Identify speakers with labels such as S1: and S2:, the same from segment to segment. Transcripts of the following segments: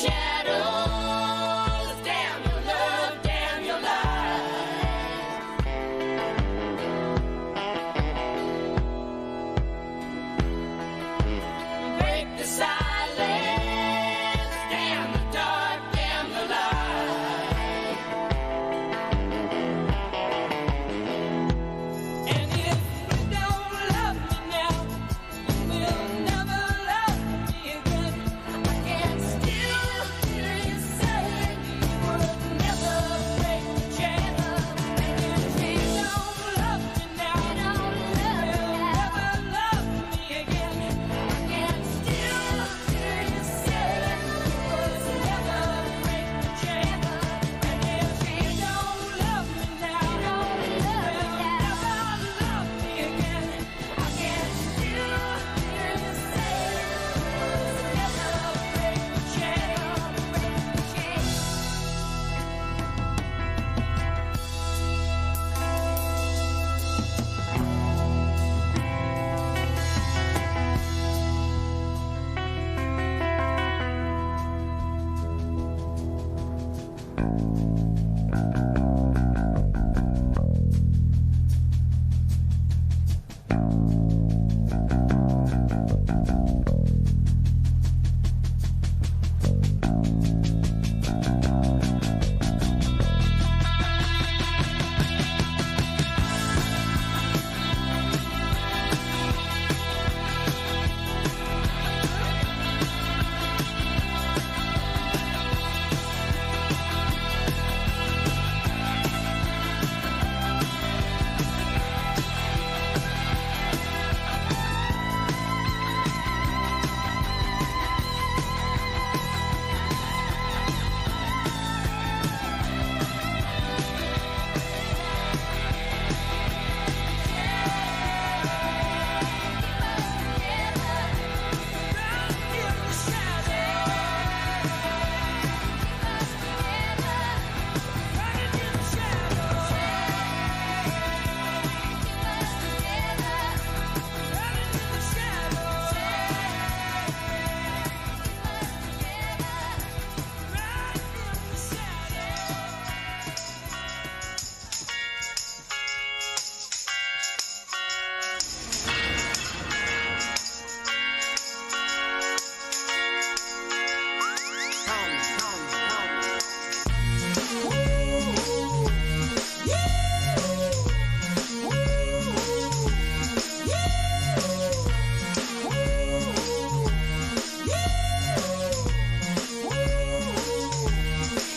S1: shadows. Damn your love, damn your life. Break the silence. Damn the dark, damn the light. And if you don't love me now, you will never love me again. I can still hear you saying you would never break the chain. And if you don't love me now, you will never love me again. I can still hear you saying you would never break the chain. And if you don't love me now, you will never love me again. I can still hear you saying you would never break the chain.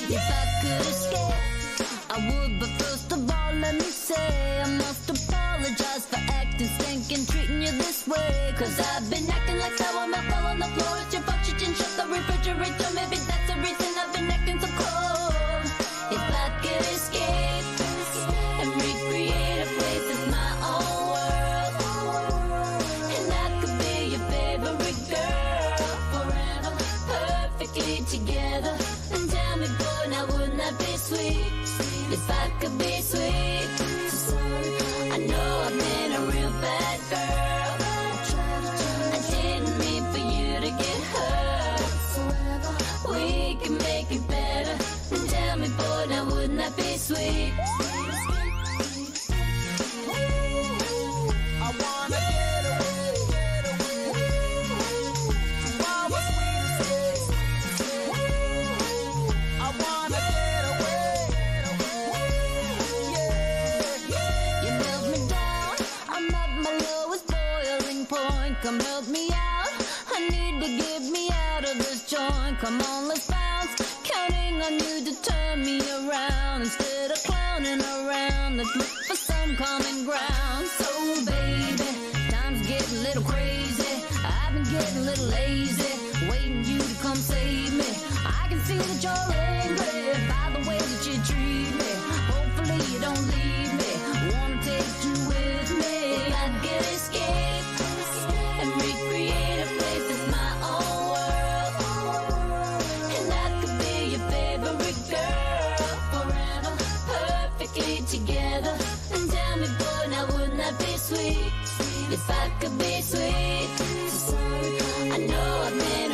S1: If I could escape, I would, but first of all, let me say I must apologize for acting stinking, treating you this way. Cause I've been acting like sour milk all on the floor. It's your fault you didn't shut the refrigerator. Maybe that's the reason I've been acting so cold. If I could escape and recreate a place that's my own world, and I could be your favorite girl forever, perfectly together. And tell me, boy, now wouldn't that be sweet? If I could be sweet. So sorry, I know I've been a real bad girl. I didn't mean for you to get hurt. We can make it better. And tell me, boy, now wouldn't that be sweet? I wanna get away, to all the sweet things. I wanna get away, yeah. You melt me down, I'm at my lowest boiling point. Come help me out, I need to get me out of this joint. Come on, let's bounce, counting on you to turn me around. Instead of clowning around, let's look for some common ground. So baby, time's getting a little crazy. I've been getting a little lazy, waiting you to come save me. I can see that you're angry by the way that you treat me. Hopefully you don't leave me, wanna take you with me. If I could escape and recreate a place that's my own world, and I could be your favorite girl forever, perfectly together. And tell me, boy, now wouldn't that be sweet? If I could be sweet. So sorry, I know I've been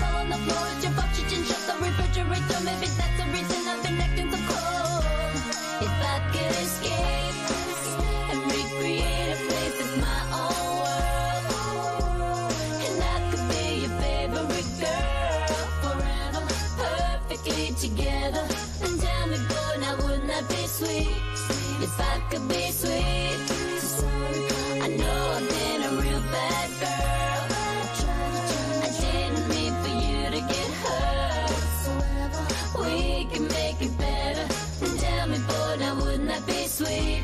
S1: fell on the floor. It's your fault she didn't shut the refrigerator. Maybe that's the reason I've been acting so cold. If I could escape and recreate a place that's my own world, and I could be your favorite girl forever, perfectly together. And tell me, boy, now wouldn't that be sweet? If I could be sweet. So sorry, I know I've been a real bad girl. I didn't mean for you to get hurt. We can make it better. And tell me, boy, now wouldn't that be sweet?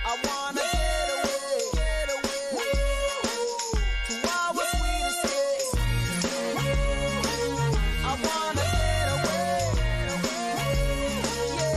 S2: I wanna get away to our sweet escape. I wanna get away, yeah.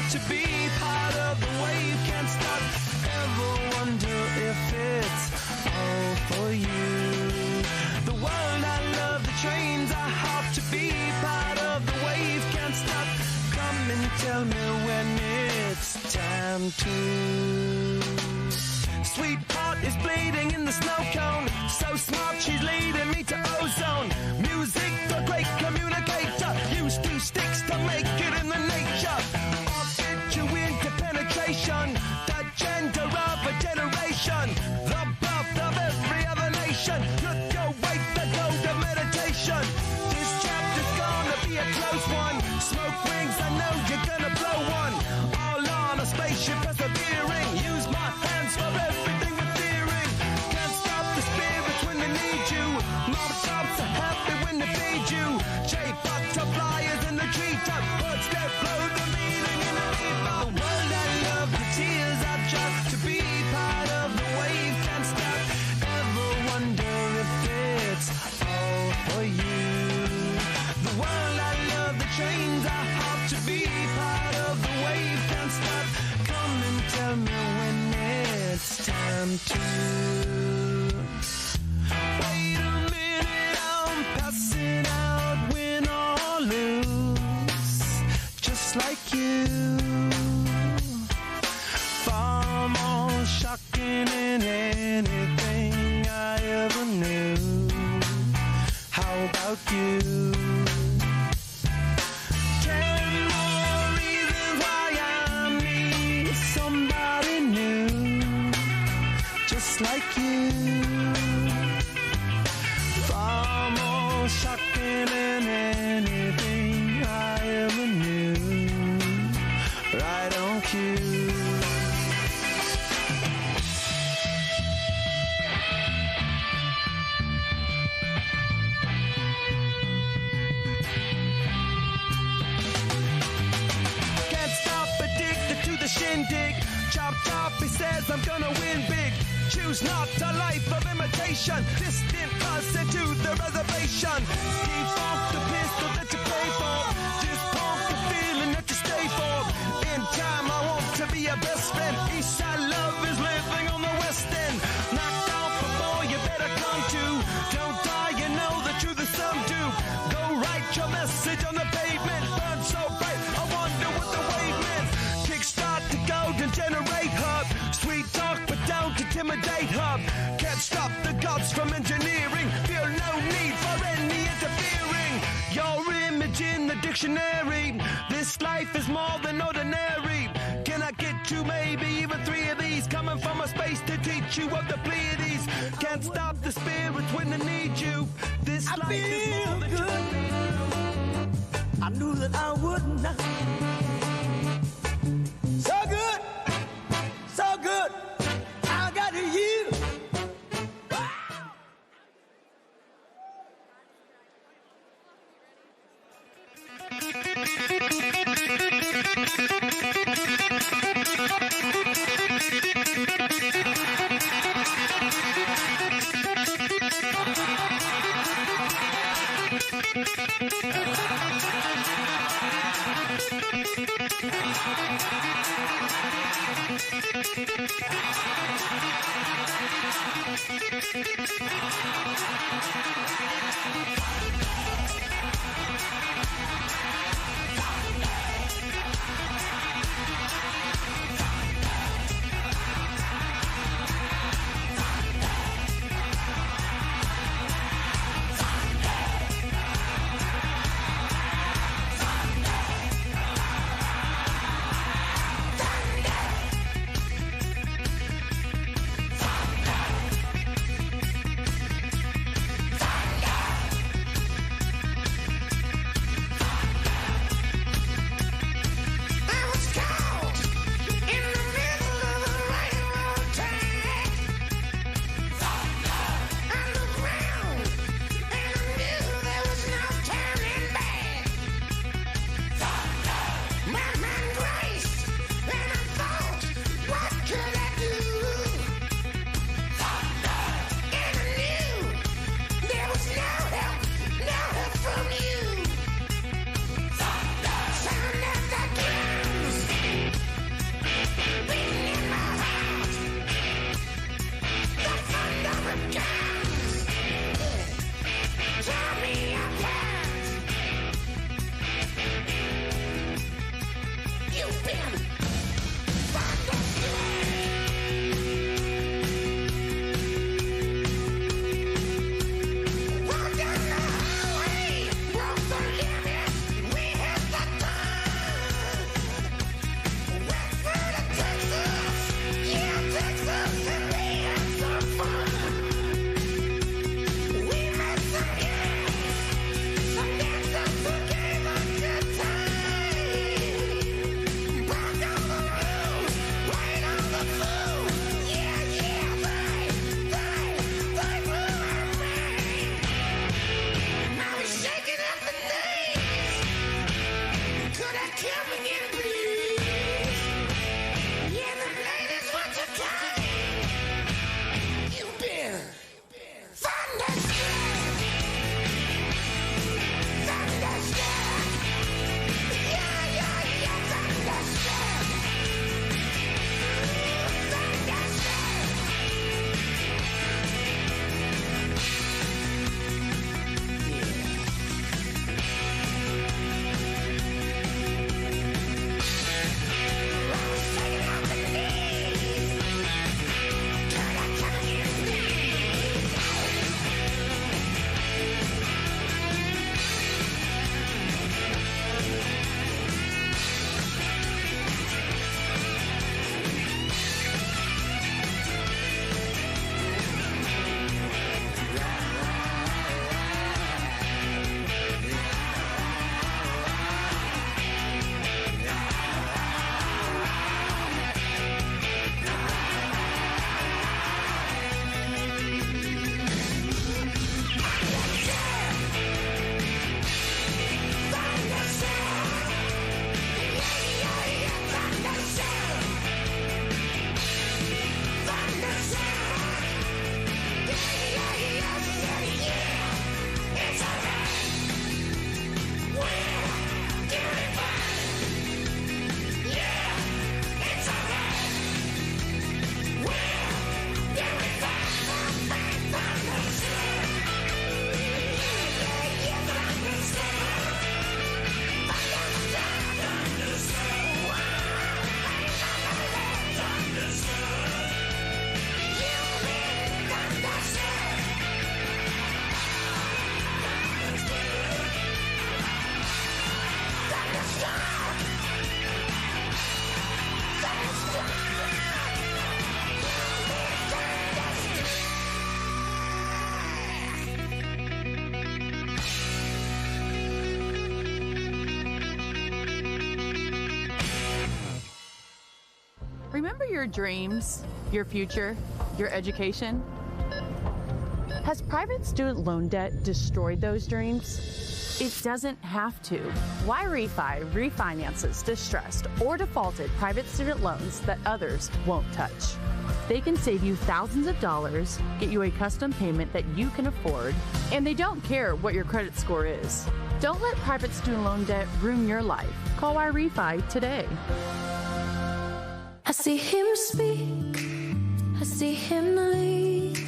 S2: to be part of the wave. Can't stop, ever wonder if it's all for you. The world I love, the trains I hop to be part of the wave. Can't stop, come and tell me when it's time to. Sweetheart is bleeding in the snow cone. So smart, she's leading me to ozone. Music, the great communicator. Used two sticks to make it in the nature. I'll get you into penetration. The gender of a generation. The birth of every other nation. Look your way to go to meditation. This chapter's gonna be a close one. Smoke rings, I know you're gonna blow one. All on a spaceship persevering. Use my hands for everything we're fearing. Can't stop the spirits when they need you. Mob tops are happy when they feed you. Jay butterflies in the treetop. Birds that blow the meaning in the leaf. The world I love, the tears I just to be part of the wave. Can't stop, ever wonder if it's all for you. The world I love, the trains I hop to be part of the wave. Can't stop, come and tell me when it's time to. Wait a minute, I'm passing out, win or lose, just like you. Far more shocking than anything I ever knew. How about you? 10 more reasons why I need somebody new, just like you. Far more shocking than anything I ever knew. Right on cue. Can't stop, addicted to the shindig. Chop chop, he says I'm gonna win big. Choose not a life of imitation. Distant us into the reservation. Default the pistol that you pay for. Just pump the feeling that you stay for. In time I want to be your best friend. Eastside love is living on the west end. Knocked off before you better come to. Don't die, you know the truth is some do. Go write your message on the pavement. Burn so bright, I wonder what the wave meant. Kickstart the golden generate hub. Sweet talk but don't intimidate hub. Can't stop the gods from engineering. Feel no need for any interfering. Your image in the dictionary. This life is more than ordinary. Can I get you maybe even 3 of these? Coming from a space to teach you of the Pleiades. Can't stop the spirits when they need you. This
S3: I
S2: life is more
S3: feel
S2: than
S3: good. I knew that I would not. So good, so good. I got you.
S4: Remember your dreams, your future, your education? Has private student loan debt destroyed those dreams? It doesn't have to. Y-Refi refinances distressed or defaulted private student loans that others won't touch. They can save you thousands of dollars, get you a custom payment that you can afford, and they don't care what your credit score is. Don't let private student loan debt ruin your life. Call Y-Refi today.
S1: I see him speak, I see him lead,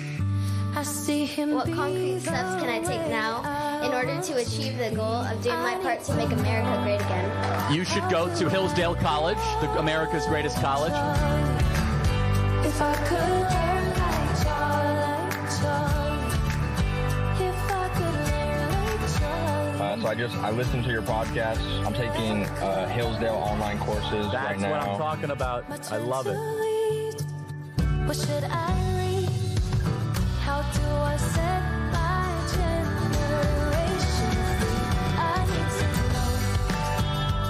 S1: I see him.
S5: What concrete steps can I take now in order to achieve the goal of doing my part to make America great again?
S6: You should go to Hillsdale College, America's greatest college.
S1: If I could learn like Charlie, if I could learn like Charlie.
S7: So I listened to your podcast. I'm taking Hillsdale online courses right now.
S6: That's what I'm talking about. I love it.
S1: What should I read? How do I set my generation free? I need to know.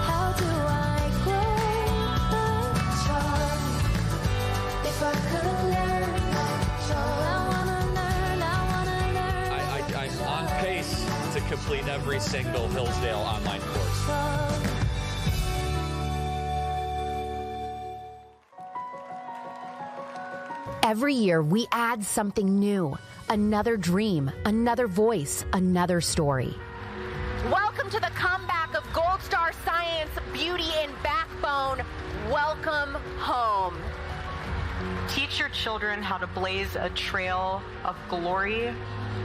S1: How do I grow like Charlie? If I could learn like Charlie, I wanna learn.
S8: I'm on pace to complete every single Hillsdale online course.
S9: Every year, we add something new. Another dream, another voice, another story.
S10: Welcome to the comeback of Gold Star Science, Beauty, and Backbone. Welcome home.
S11: Teach your children how to blaze a trail of glory.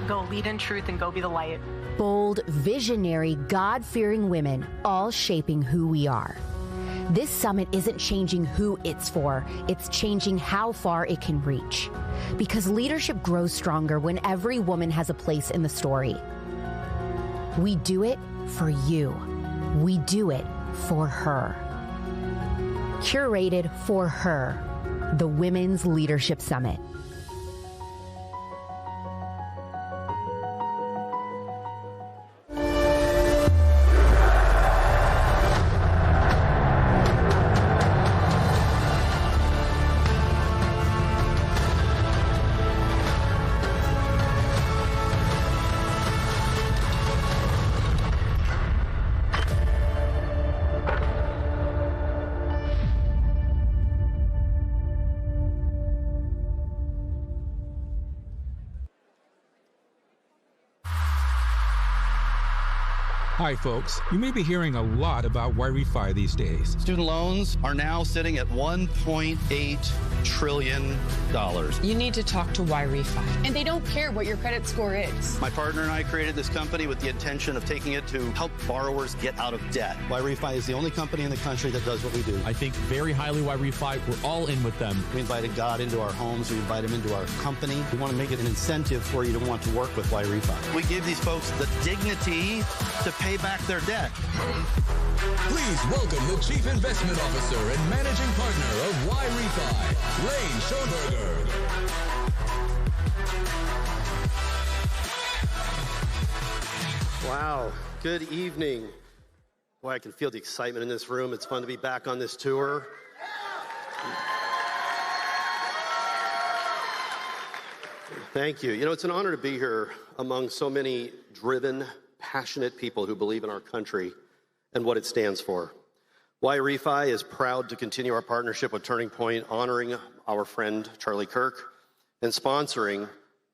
S11: Go lead in truth and go be the light.
S9: Bold, visionary, God-fearing women, all shaping who we are. This summit isn't changing who it's for, it's changing how far it can reach. Because leadership grows stronger when every woman has a place in the story. We do it for you. We do it for her. Curated for her, the Women's Leadership Summit.
S12: Hi, folks. You may be hearing a lot about Y-Refi these days.
S13: Student loans are now sitting at $1.8 trillion.
S14: You need to talk to Y-Refi. And they don't care what your credit score is.
S13: My partner and I created this company with the intention of taking it to help borrowers get out of debt. Y-Refi is the only company in the country that does what we do.
S15: I think very highly Y-Refi. We're all in with them.
S13: We invited God into our homes. We invite him into our company. We want to make it an incentive for you to want to work with Y-Refi. We give these folks the dignity to pay back their debt.
S16: Please welcome the Chief Investment Officer and Managing Partner of Y-Refi, Lane Schoenberger.
S13: Wow, good evening. Boy, I can feel the excitement in this room. It's fun to be back on this tour. Thank you. You know, it's an honor to be here among so many driven, passionate people who believe in our country and what it stands for. Y-Refi is proud to continue our partnership with Turning Point, honoring our friend Charlie Kirk and sponsoring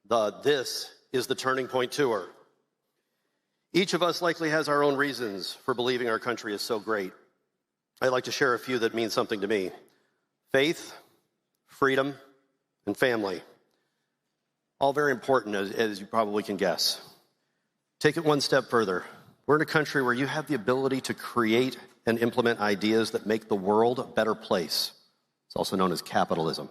S13: the This is the Turning Point Tour. Each of us likely has our own reasons for believing our country is so great. I'd like to share a few that mean something to me. Faith, freedom, and family. All very important, as you probably can guess. Take it one step further. We're in a country where you have the ability to create and implement ideas that make the world a better place. It's also known as capitalism.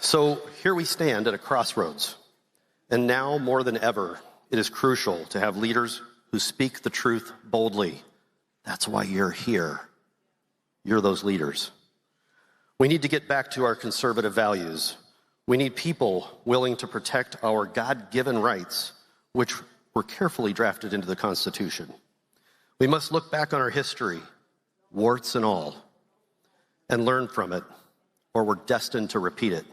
S13: So here we stand at a crossroads. And now more than ever, it is crucial to have leaders who speak the truth boldly. That's why you're here. You're those leaders. We need to get back to our conservative values. We need people willing to protect our God-given rights, which were carefully drafted into the Constitution. We must look back on our history, warts and all, and learn from it, or we're destined to repeat it.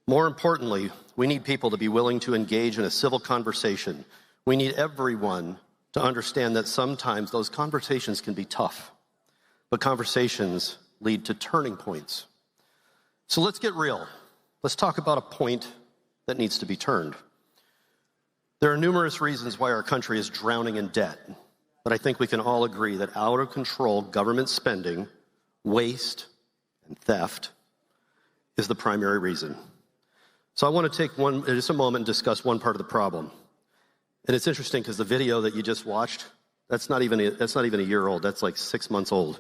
S13: More importantly, we need people to be willing to engage in a civil conversation. We need everyone to understand that sometimes those conversations can be tough, but conversations lead to turning points. So let's get real. Let's talk about a point that needs to be turned. There are numerous reasons why our country is drowning in debt, but I think we can all agree that out of control government spending, waste, and theft is the primary reason. So I want to take just a moment and discuss one part of the problem. And it's interesting because the video that you just watched, that's not even a year old. That's like 6 months old.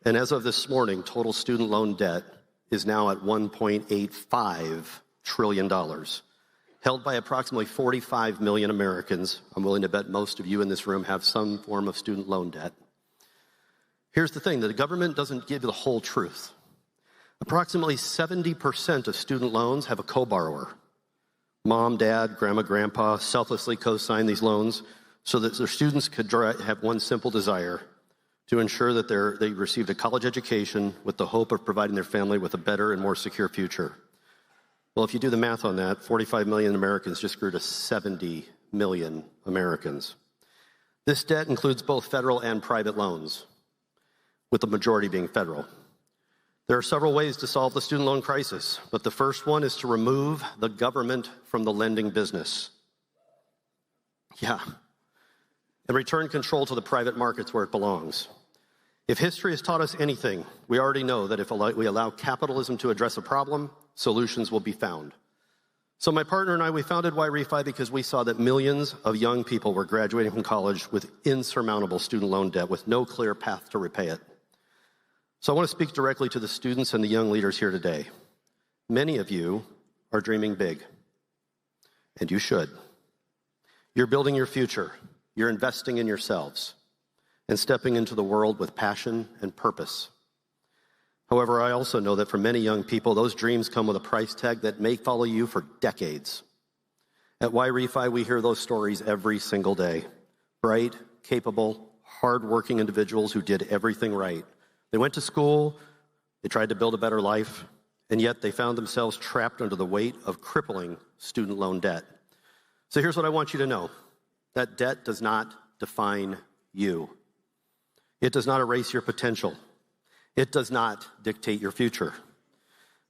S13: And as of this morning, total student loan debt is now at $1.85 trillion, held by approximately 45 million Americans. I'm willing to bet most of you in this room have some form of student loan debt. Here's the thing, the government doesn't give you the whole truth. Approximately 70% of student loans have a co-borrower. Mom, dad, grandma, grandpa selflessly co-sign these loans so that their students could have one simple desire: to ensure that they received a college education with the hope of providing their family with a better and more secure future. Well, if you do the math on that, 45 million Americans just grew to 70 million Americans. This debt includes both federal and private loans, with the majority being federal. There are several ways to solve the student loan crisis, but the first one is to remove the government from the lending business. Yeah. And return control to the private markets where it belongs. If history has taught us anything, we already know that if we allow capitalism to address a problem, solutions will be found. So my partner and I, we founded YRefi because we saw that millions of young people were graduating from college with insurmountable student loan debt with no clear path to repay it. So I want to speak directly to the students and the young leaders here today. Many of you are dreaming big, and you should. You're building your future. You're investing in yourselves and stepping into the world with passion and purpose. However, I also know that for many young people, those dreams come with a price tag that may follow you for decades. At YRefi, we hear those stories every single day. Bright, capable, hardworking individuals who did everything right. They went to school, they tried to build a better life, and yet they found themselves trapped under the weight of crippling student loan debt. So here's what I want you to know. That debt does not define you. It does not erase your potential. It does not dictate your future.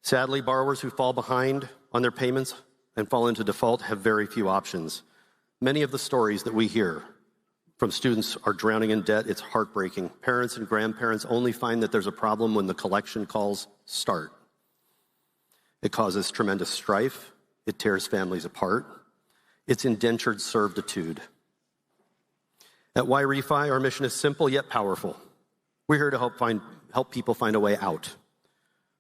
S13: Sadly, borrowers who fall behind on their payments and fall into default have very few options. Many of the stories that we hear from students are drowning in debt. It's heartbreaking. Parents and grandparents only find that there's a problem when the collection calls start. It causes tremendous strife. It tears families apart. It's indentured servitude. At YRefi, our mission is simple yet powerful. We're here to help people find a way out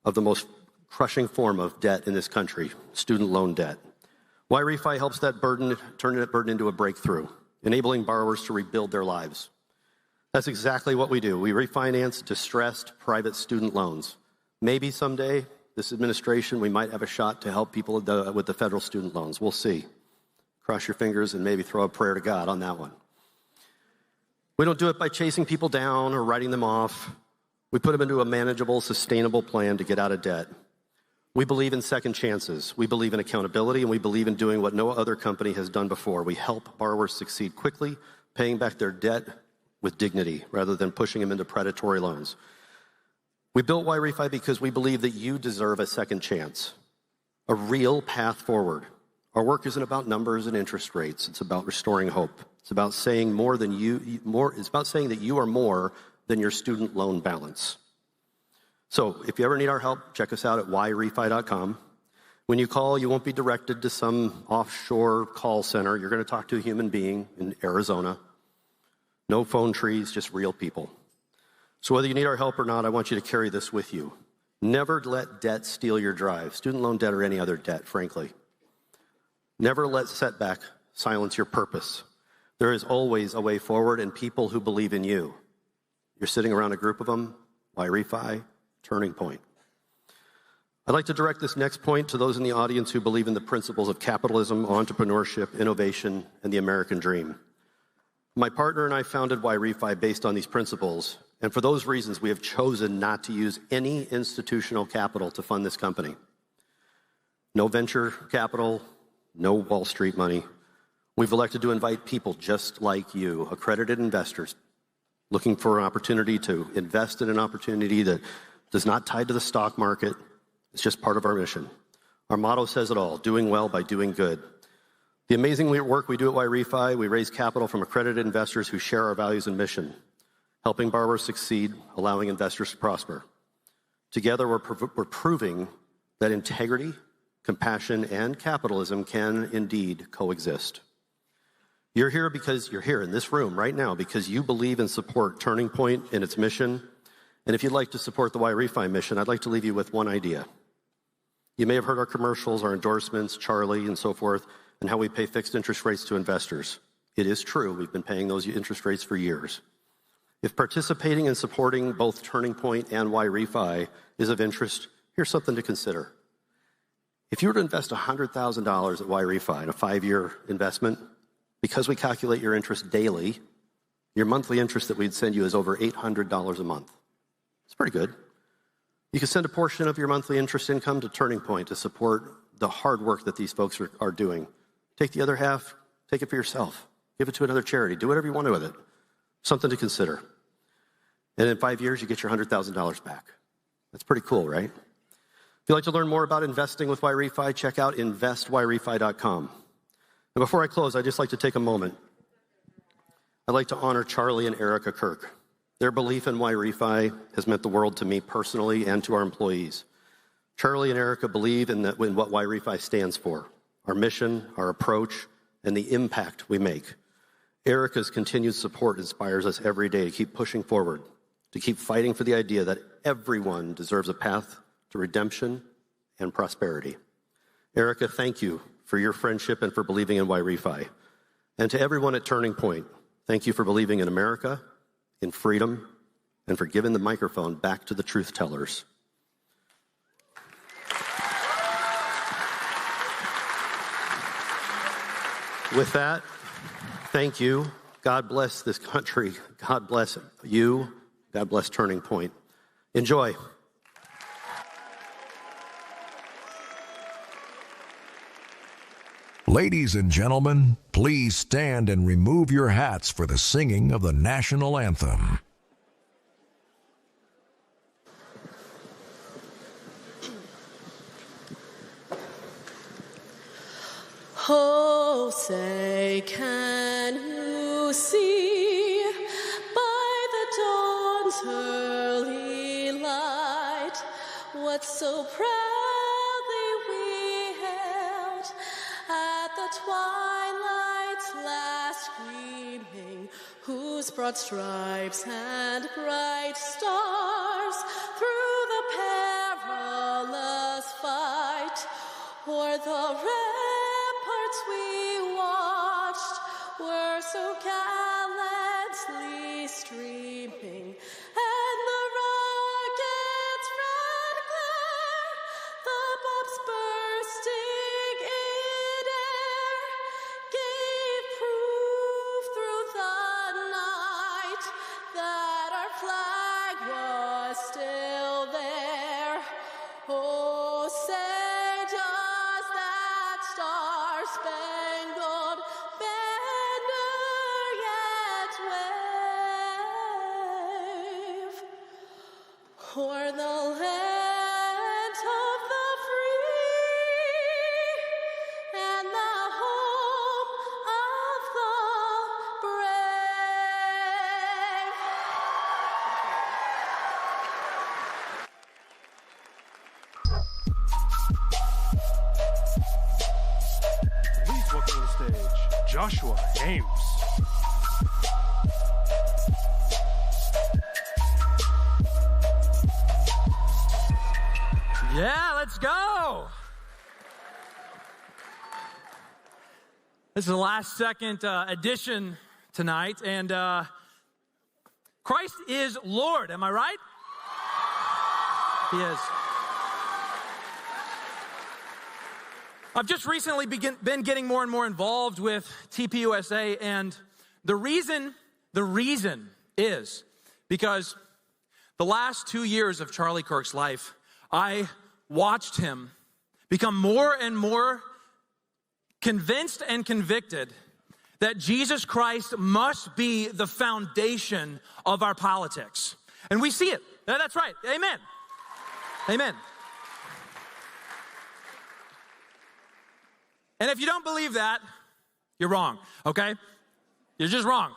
S13: of the most crushing form of debt in this country, student loan debt. YRefi helps that burden, turn that burden into a breakthrough, enabling borrowers to rebuild their lives. That's exactly what we do. We refinance distressed private student loans. Maybe someday, this administration, we might have a shot to help people with the federal student loans. We'll see. Cross your fingers and maybe throw a prayer to God on that one. We don't do it by chasing people down or writing them off. We put them into a manageable, sustainable plan to get out of debt. We believe in second chances. We believe in accountability, and we believe in doing what no other company has done before. We help borrowers succeed quickly, paying back their debt with dignity rather than pushing them into predatory loans. We built YRefi because we believe that you deserve a second chance, a real path forward. Our work isn't about numbers and interest rates. It's about restoring hope. It's about saying it's about saying that you are more than your student loan balance. So if you ever need our help, check us out at yrefi.com. When you call, you won't be directed to some offshore call center. You're going to talk to a human being in Arizona. No phone trees, just real people. So whether you need our help or not, I want you to carry this with you. Never let debt steal your drive, student loan debt or any other debt, frankly. Never let setback silence your purpose. There is always a way forward and people who believe in you. You're sitting around a group of them, YRefi, Turning Point. I'd like to direct this next point to those in the audience who believe in the principles of capitalism, entrepreneurship, innovation, and the American dream. My partner and I founded YRefi based on these principles, and for those reasons, we have chosen not to use any institutional capital to fund this company. No venture capital, no Wall Street money. We've elected to invite people just like you, accredited investors, looking for an opportunity to invest in an opportunity that is not tied to the stock market. It's just part of our mission. Our motto says it all, doing well by doing good. The amazing work we do at YRefi, we raise capital from accredited investors who share our values and mission, helping borrowers succeed, allowing investors to prosper. Together, we're proving that integrity, compassion, and capitalism can indeed coexist. You're here because you're here in this room right now because you believe and support Turning Point and its mission. And if you'd like to support the YRefi mission, I'd like to leave you with one idea. You may have heard our commercials, our endorsements, Charlie, and so forth, and how we pay fixed interest rates to investors. It is true. We've been paying those interest rates for years. If participating and supporting both Turning Point and YRefi is of interest, here's something to consider. If you were to invest $100,000 at YRefi in a 5-year investment, because we calculate your interest daily, your monthly interest that we'd send you is over $800 a month. It's pretty good. You can send a portion of your monthly interest income to Turning Point to support the hard work that these folks are doing. Take the other half, take it for yourself. Give it to another charity. Do whatever you want with it. Something to consider. And in 5 years, you get your $100,000 back. That's pretty cool, right? If you'd like to learn more about investing with YRefi, check out investYRefi.com. And before I close, I'd just like to take a moment. I'd like to honor Charlie and Erica Kirk. Their belief in YRefi has meant the world to me personally and to our employees. Charlie and Erica believe in what YRefi stands for, our mission, our approach, and the impact we make. Erica's continued support inspires us every day to keep pushing forward, to keep fighting for the idea that everyone deserves a path to redemption and prosperity. Erica, thank you for your friendship and for believing in YRefi. And to everyone at Turning Point, thank you for believing in America, in freedom, and for giving the microphone back to the truth tellers. With that, thank you. God bless this country. God bless you. God bless Turning Point. Enjoy.
S17: Ladies and gentlemen, please stand and remove your hats for the singing of the national anthem.
S18: Oh, say, can you see by the dawn's early light what so proudly we held at the twilight's last gleaming, whose broad stripes and bright stars through the perilous fight o'er the ramparts we watched were so gallantly streaming, and the rocket's red glare, the bombs bursting in air, gave proof through the night that our flag was still there. Oh, say does that star-spangled banner yet wave o'er the land of the free and the home of the brave?
S19: Please welcome to the stage, Joshua Ames.
S20: Yeah, let's go. This is the last second edition tonight, and Christ is Lord. Am I right? He is. I've just recently been getting more and more involved with TPUSA, and the reason is because the last 2 years of Charlie Kirk's life, I watched him become more and more convinced and convicted that Jesus Christ must be the foundation of our politics. And we see it. That's right. Amen. Amen. And if you don't believe that, you're wrong, okay? You're just wrong.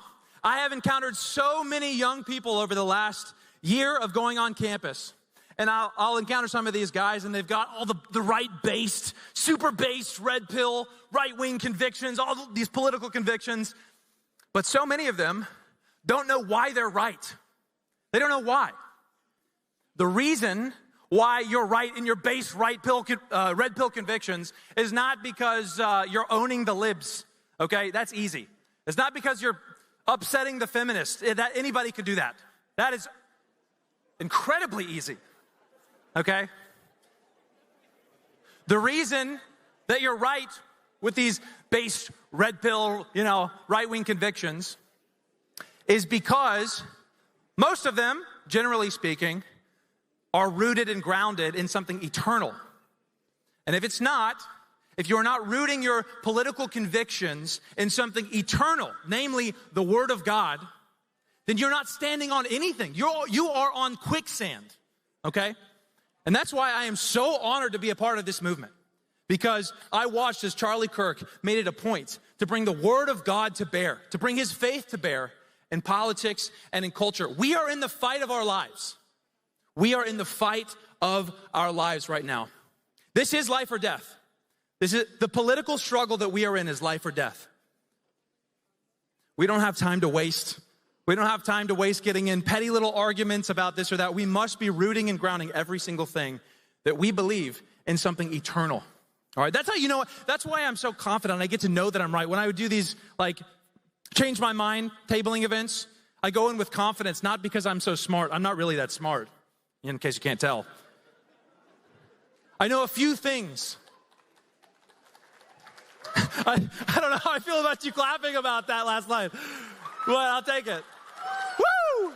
S20: I have encountered so many young people over the last year of going on campus. And I'll encounter some of these guys, and they've got all the right-based, super-based, red pill, right-wing convictions, all these political convictions. But so many of them don't know why they're right. They don't know why. The reason why you're right in your base red pill convictions is not because you're owning the libs, okay? That's easy. It's not because you're upsetting the feminists. That anybody could do that. That is incredibly easy, okay? The reason that you're right with these base red pill, right-wing convictions is because most of them, generally speaking, are rooted and grounded in something eternal. And if you're not rooting your political convictions in something eternal, namely the Word of God, then you're not standing on anything. You are on quicksand, okay? And that's why I am so honored to be a part of this movement, because I watched as Charlie Kirk made it a point to bring the Word of God to bear, to bring his faith to bear in politics and in culture. We are in the fight of our lives. We are in the fight of our lives right now. This is life or death. This is the political struggle that we are in, is life or death. We don't have time to waste. We don't have time to waste getting in petty little arguments about this or that. We must be rooting and grounding every single thing that we believe in something eternal. All right, that's how that's why I'm so confident I get to know that I'm right. When I would do these, change my mind tabling events, I go in with confidence, not because I'm so smart. I'm not really that smart, in case you can't tell. I know a few things. I don't know how I feel about you clapping about that last night, but I'll take it. Woo!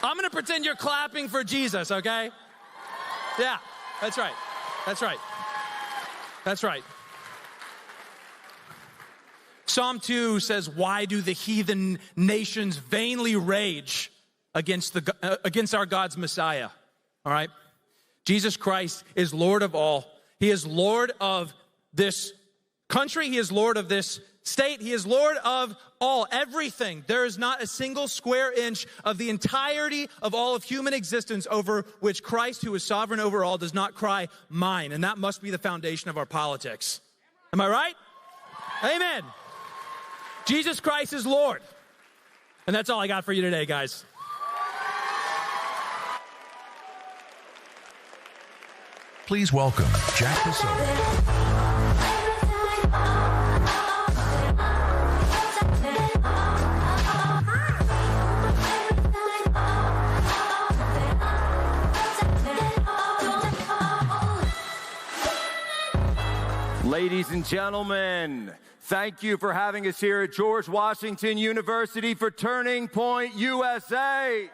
S20: I'm going to pretend you're clapping for Jesus, okay? Yeah, that's right. That's right. That's right. Psalm 2 says, "Why do the heathen nations vainly rage against our God's Messiah?" All right? Jesus Christ is Lord of all. He is Lord of this country. He is Lord of this state. He is Lord of all, everything. There is not a single square inch of the entirety of all of human existence over which Christ, who is sovereign over all, does not cry, "Mine." And that must be the foundation of our politics. Am I right? Amen. Jesus Christ is Lord. And that's all I got for you today, guys.
S17: Please welcome Jack Posobiec.
S21: Ladies and gentlemen, thank you for having us here at George Washington University for Turning Point USA.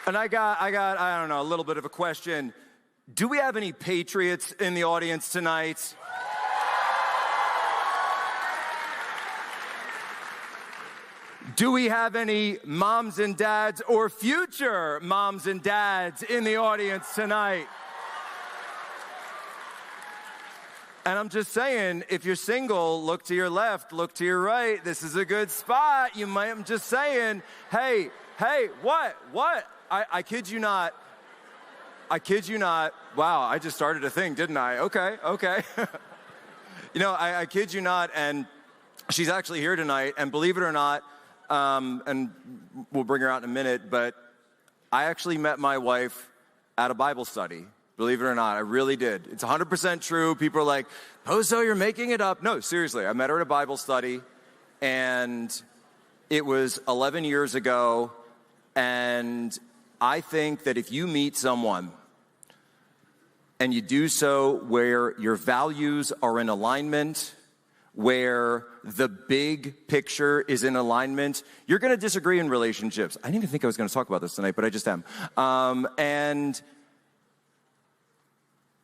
S21: And I got, I don't know, a little bit of a question. Do we have any patriots in the audience tonight? Do we have any moms and dads or future moms and dads in the audience tonight? And I'm just saying, if you're single, look to your left, look to your right. This is a good spot. I'm just saying, hey, what? I kid you not. I kid you not. Wow, I just started a thing, didn't I? Okay. I kid you not, and she's actually here tonight, and believe it or not, and we'll bring her out in a minute, but I actually met my wife at a Bible study. Believe it or not, I really did. It's 100% true. People are like, "Poso, you're making it up." No, seriously, I met her at a Bible study, and it was 11 years ago, and I think that if you meet someone and you do so where your values are in alignment, where the big picture is in alignment, you're going to disagree in relationships. I didn't even think I was going to talk about this tonight, but I just am. And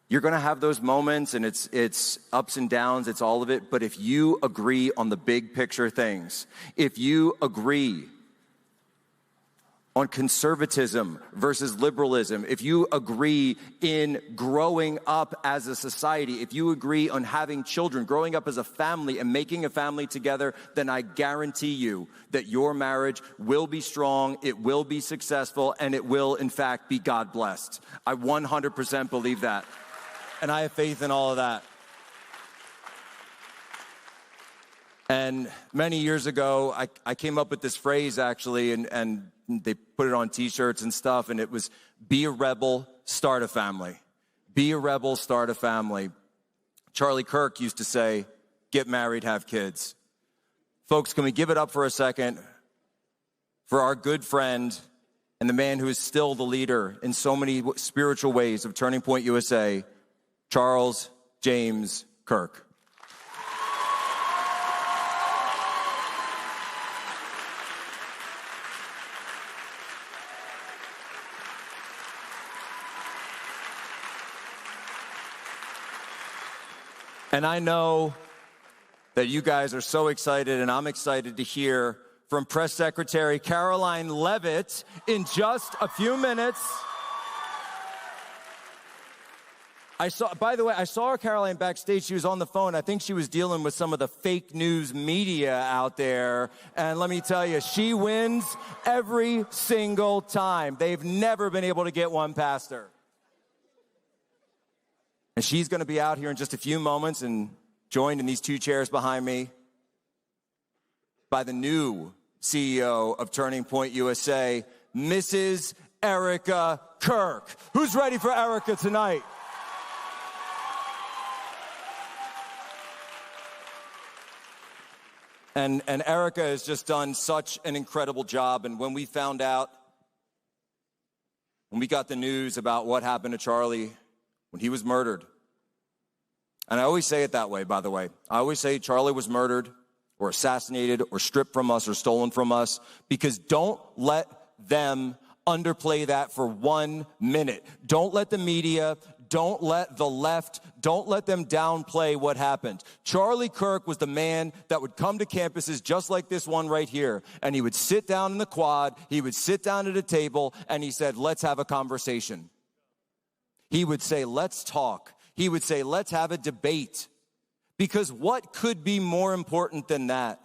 S21: you're going to have those moments, and it's ups and downs, it's all of it. But if you agree on the big picture things, if you agree on conservatism versus liberalism, if you agree in growing up as a society, if you agree on having children, growing up as a family and making a family together, then I guarantee you that your marriage will be strong, it will be successful, and it will, in fact, be God blessed. I 100% believe that. And I have faith in all of that. And many years ago, I came up with this phrase, actually, and they put it on T-shirts and stuff, and it was, be a rebel, start a family. Be a rebel, start a family. Charlie Kirk used to say, get married, have kids. Folks, can we give it up for a second for our good friend and the man who is still the leader in so many spiritual ways of Turning Point USA, Charles James Kirk. And I know that you guys are so excited, and I'm excited to hear from Press Secretary Karoline Leavitt in just a few minutes. By the way, I saw Karoline backstage. She was on the phone. I think she was dealing with some of the fake news media out there. And let me tell you, she wins every single time. They've never been able to get one past her. And she's going to be out here in just a few moments and joined in these two chairs behind me by the new CEO of Turning Point USA, Mrs. Erica Kirk. Who's ready for Erica tonight? And Erica has just done such an incredible job. And when we found out, when we got the news about what happened to Charlie when he was murdered, and I always say it that way, by the way. I always say Charlie was murdered or assassinated or stripped from us or stolen from us, because don't let them underplay that for 1 minute. Don't let the media, don't let the left, don't let them downplay what happened. Charlie Kirk was the man that would come to campuses just like this one right here, and he would sit down in the quad, he would sit down at a table, and he said, let's have a conversation. He would say, let's talk. He would say, let's have a debate. Because what could be more important than that?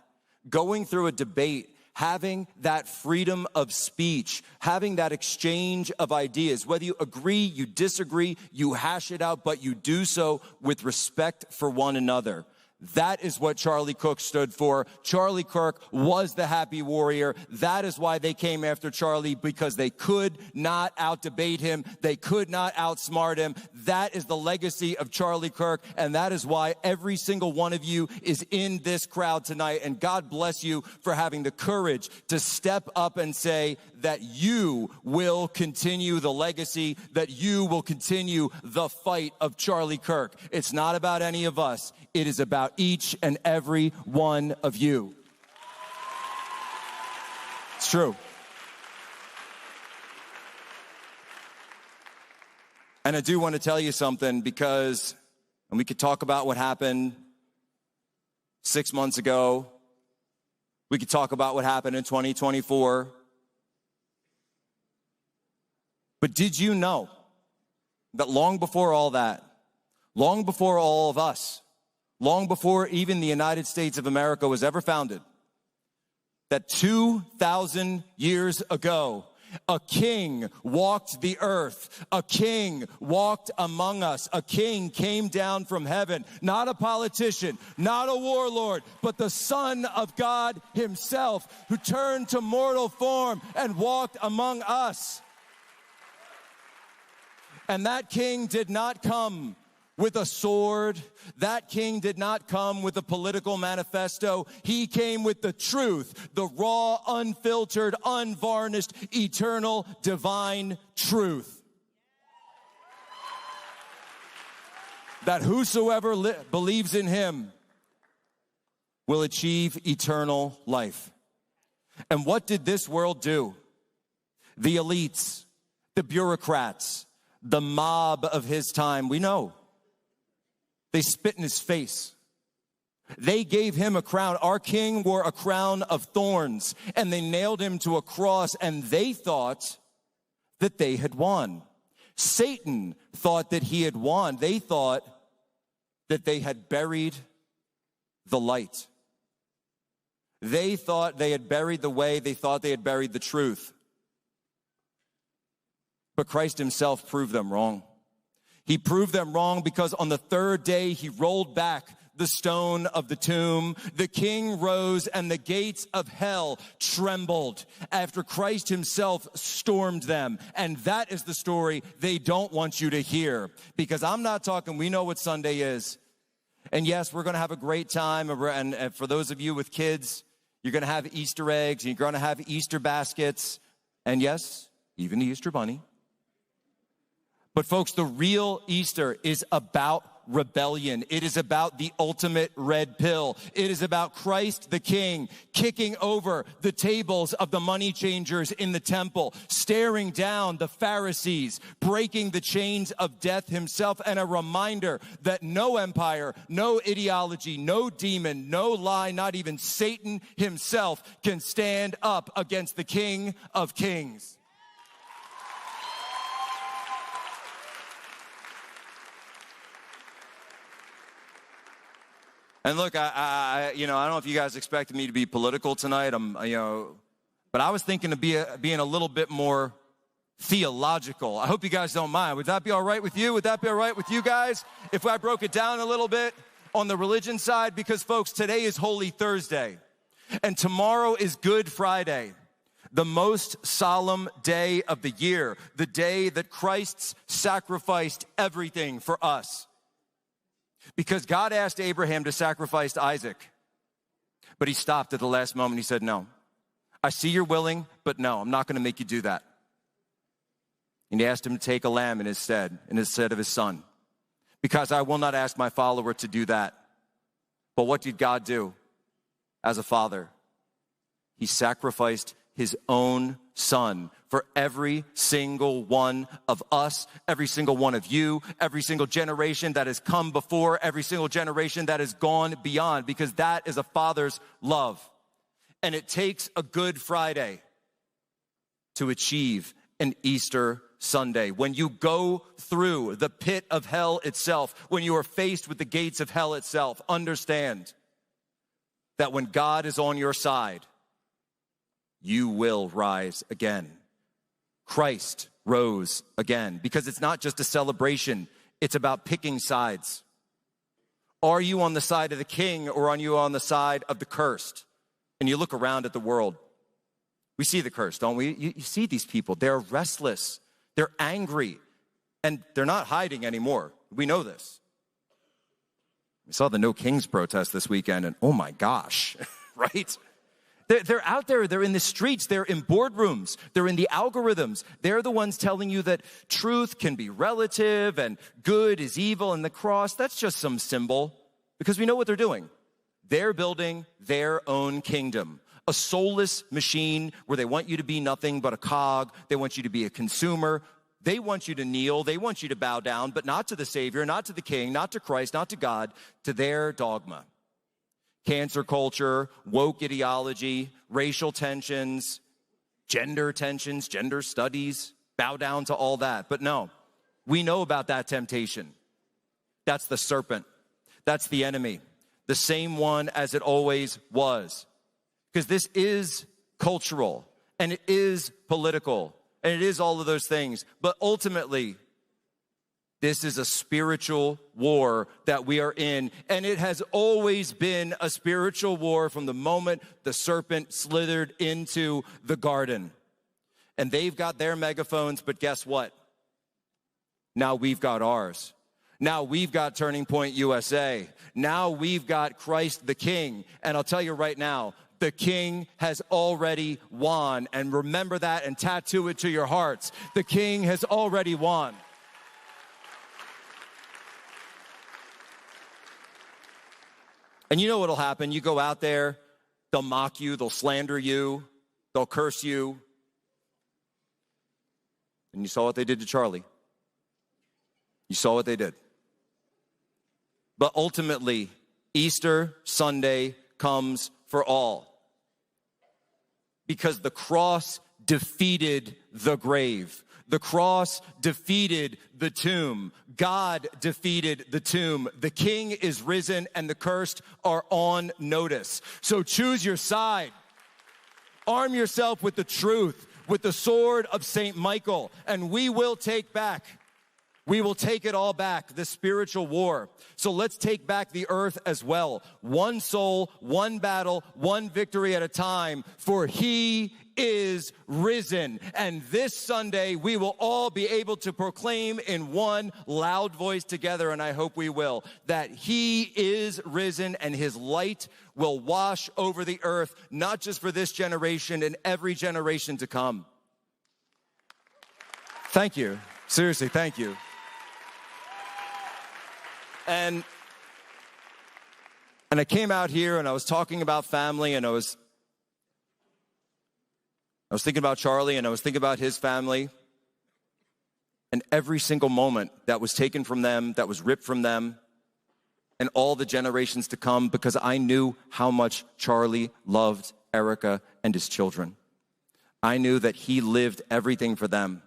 S21: Going through a debate, having that freedom of speech, having that exchange of ideas. Whether you agree, you disagree, you hash it out, but you do so with respect for one another. That is what Charlie Kirk stood for. Charlie Kirk was the happy warrior. That is why they came after Charlie, because they could not out-debate him. They could not outsmart him. That is the legacy of Charlie Kirk, and that is why every single one of you is in this crowd tonight. And God bless you for having the courage to step up and say that you will continue the legacy, that you will continue the fight of Charlie Kirk. It's not about any of us. It is about each and every one of you. It's true. And I do want to tell you something, because, and we could talk about what happened 6 months ago. We could talk about what happened in 2024. But did you know that long before all that, long before all of us, long before even the United States of America was ever founded, that 2,000 years ago, a king walked the earth. A king walked among us. A king came down from heaven. Not a politician, not a warlord, but the Son of God himself, who turned to mortal form and walked among us. And that king did not come with a sword. That king did not come with a political manifesto. He came with the truth, the raw, unfiltered, unvarnished, eternal, divine truth. that whosoever believes in him will achieve eternal life. And what did this world do? The elites, the bureaucrats, the mob of his time, we know. They spit in his face. They gave him a crown. Our king wore a crown of thorns, and they nailed him to a cross, and they thought that they had won. Satan thought that he had won. They thought that they had buried the light. They thought they had buried the way. They thought they had buried the truth. But Christ himself proved them wrong. He proved them wrong because on the third day, he rolled back the stone of the tomb. The king rose and the gates of hell trembled after Christ himself stormed them. And that is the story they don't want you to hear. Because I'm not talking, we know what Sunday is. And yes, we're going to have a great time. And for those of you with kids, you're going to have Easter eggs. You're going to have Easter baskets. And yes, even the Easter bunny. But folks, the real Easter is about rebellion. It is about the ultimate red pill. It is about Christ the King kicking over the tables of the money changers in the temple, staring down the Pharisees, breaking the chains of death himself, and a reminder that no empire, no ideology, no demon, no lie, not even Satan himself can stand up against the King of Kings. And look, I don't know if you guys expected me to be political tonight. But I was thinking of being a little bit more theological. I hope you guys don't mind. Would that be all right with you? Would that be all right with you guys if I broke it down a little bit on the religion side? Because folks, today is Holy Thursday, and tomorrow is Good Friday, the most solemn day of the year, the day that Christ sacrificed everything for us. Because God asked Abraham to sacrifice Isaac, but he stopped at the last moment. He said, no, I see you're willing, but no, I'm not going to make you do that. And he asked him to take a lamb in his stead of his son, because I will not ask my follower to do that. But what did God do as a father? He sacrificed his own son for every single one of us, every single one of you, every single generation that has come before, every single generation that has gone beyond, because that is a father's love. And it takes a Good Friday to achieve an Easter Sunday. When you go through the pit of hell itself, when you are faced with the gates of hell itself, understand that when God is on your side, you will rise again. Christ rose again, because it's not just a celebration, it's about picking sides. Are you on the side of the king, or are you on the side of the cursed? And you look around at the world, we see the cursed, don't we? You see these people, they're restless, they're angry, and they're not hiding anymore. We know this. We saw the No Kings protest this weekend, and oh my gosh, right? They're out there, they're in the streets, they're in boardrooms, they're in the algorithms. They're the ones telling you that truth can be relative and good is evil, and the cross, that's just some symbol, because we know what they're doing. They're building their own kingdom, a soulless machine where they want you to be nothing but a cog. They want you to be a consumer. They want you to kneel, they want you to bow down, but not to the Savior, not to the King, not to Christ, not to God, to their dogma. Cancer culture, woke ideology, racial tensions, gender studies, bow down to all that. But no, we know about that temptation. That's the serpent. That's the enemy. The same one as it always was. Because this is cultural, and it is political, and it is all of those things. But ultimately, this is a spiritual war that we are in, and it has always been a spiritual war from the moment the serpent slithered into the garden. And they've got their megaphones, but guess what? Now we've got ours. Now we've got Turning Point USA. Now we've got Christ the King. And I'll tell you right now, the King has already won. And remember that and tattoo it to your hearts. The King has already won. And you know what'll happen. You go out there, they'll mock you, they'll slander you, they'll curse you. And you saw what they did to Charlie. You saw what they did. But ultimately, Easter Sunday comes for all. Because the cross defeated the grave. The cross defeated the tomb. God defeated the tomb. The King is risen and the cursed are on notice. So choose your side. Arm yourself with the truth, with the sword of St. Michael, and we will take back. We will take it all back, the spiritual war. So let's take back the earth as well. One soul, one battle, one victory at a time, for he is risen. And this Sunday, we will all be able to proclaim in one loud voice together, and I hope we will, that he is risen and his light will wash over the earth, not just for this generation and every generation to come. Thank you. Seriously, thank you. And I came out here and I was talking about family, and I was thinking about Charlie, and I was thinking about his family, and every single moment that was taken from them, that was ripped from them, and all the generations to come, because I knew how much Charlie loved Erica and his children. I knew that he lived everything for them.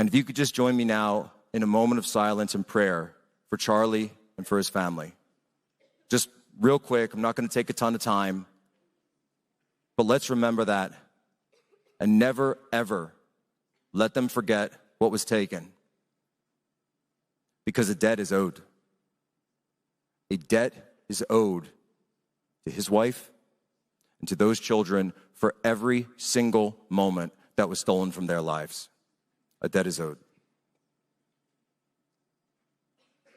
S21: And if you could just join me now in a moment of silence and prayer for Charlie and for his family. Just real quick, I'm not going to take a ton of time, but let's remember that and never, ever let them forget what was taken, because a debt is owed. A debt is owed to his wife and to those children for every single moment that was stolen from their lives. A debt is owed.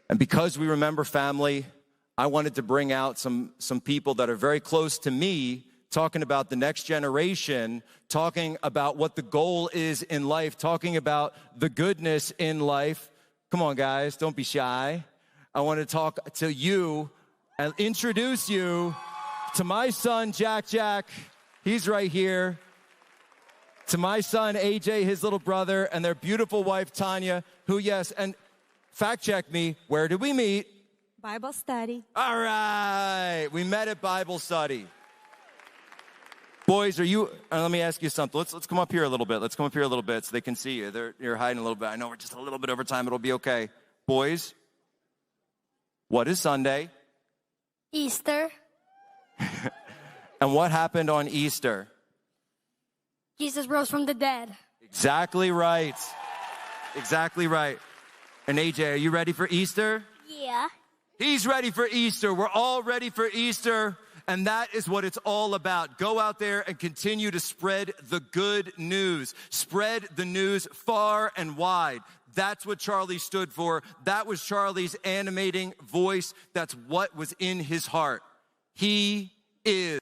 S21: And because we remember family, I wanted to bring out some people that are very close to me, talking about the next generation, talking about what the goal is in life, talking about the goodness in life. Come on, guys, don't be shy. I want to talk to you and introduce you to my son, Jack. He's right here. To my son, AJ, his little brother, and their beautiful wife, Tanya, who, yes, and fact check me, where did we meet?
S2: Bible study.
S21: All right, we met at Bible study. Boys, are you, let me ask you something. Let's come up here a little bit. Let's come up here a little bit so they can see you. You're hiding a little bit. I know we're just a little bit over time. It'll be okay. Boys, what is Sunday?
S2: Easter.
S21: And what happened on Easter?
S2: Jesus rose from the dead.
S21: Exactly right. Exactly right. And AJ, are you ready for Easter?
S2: Yeah.
S21: He's ready for Easter. We're all ready for Easter. And that is what it's all about. Go out there and continue to spread the good news. Spread the news far and wide. That's what Charlie stood for. That was Charlie's animating voice. That's what was in his heart. He is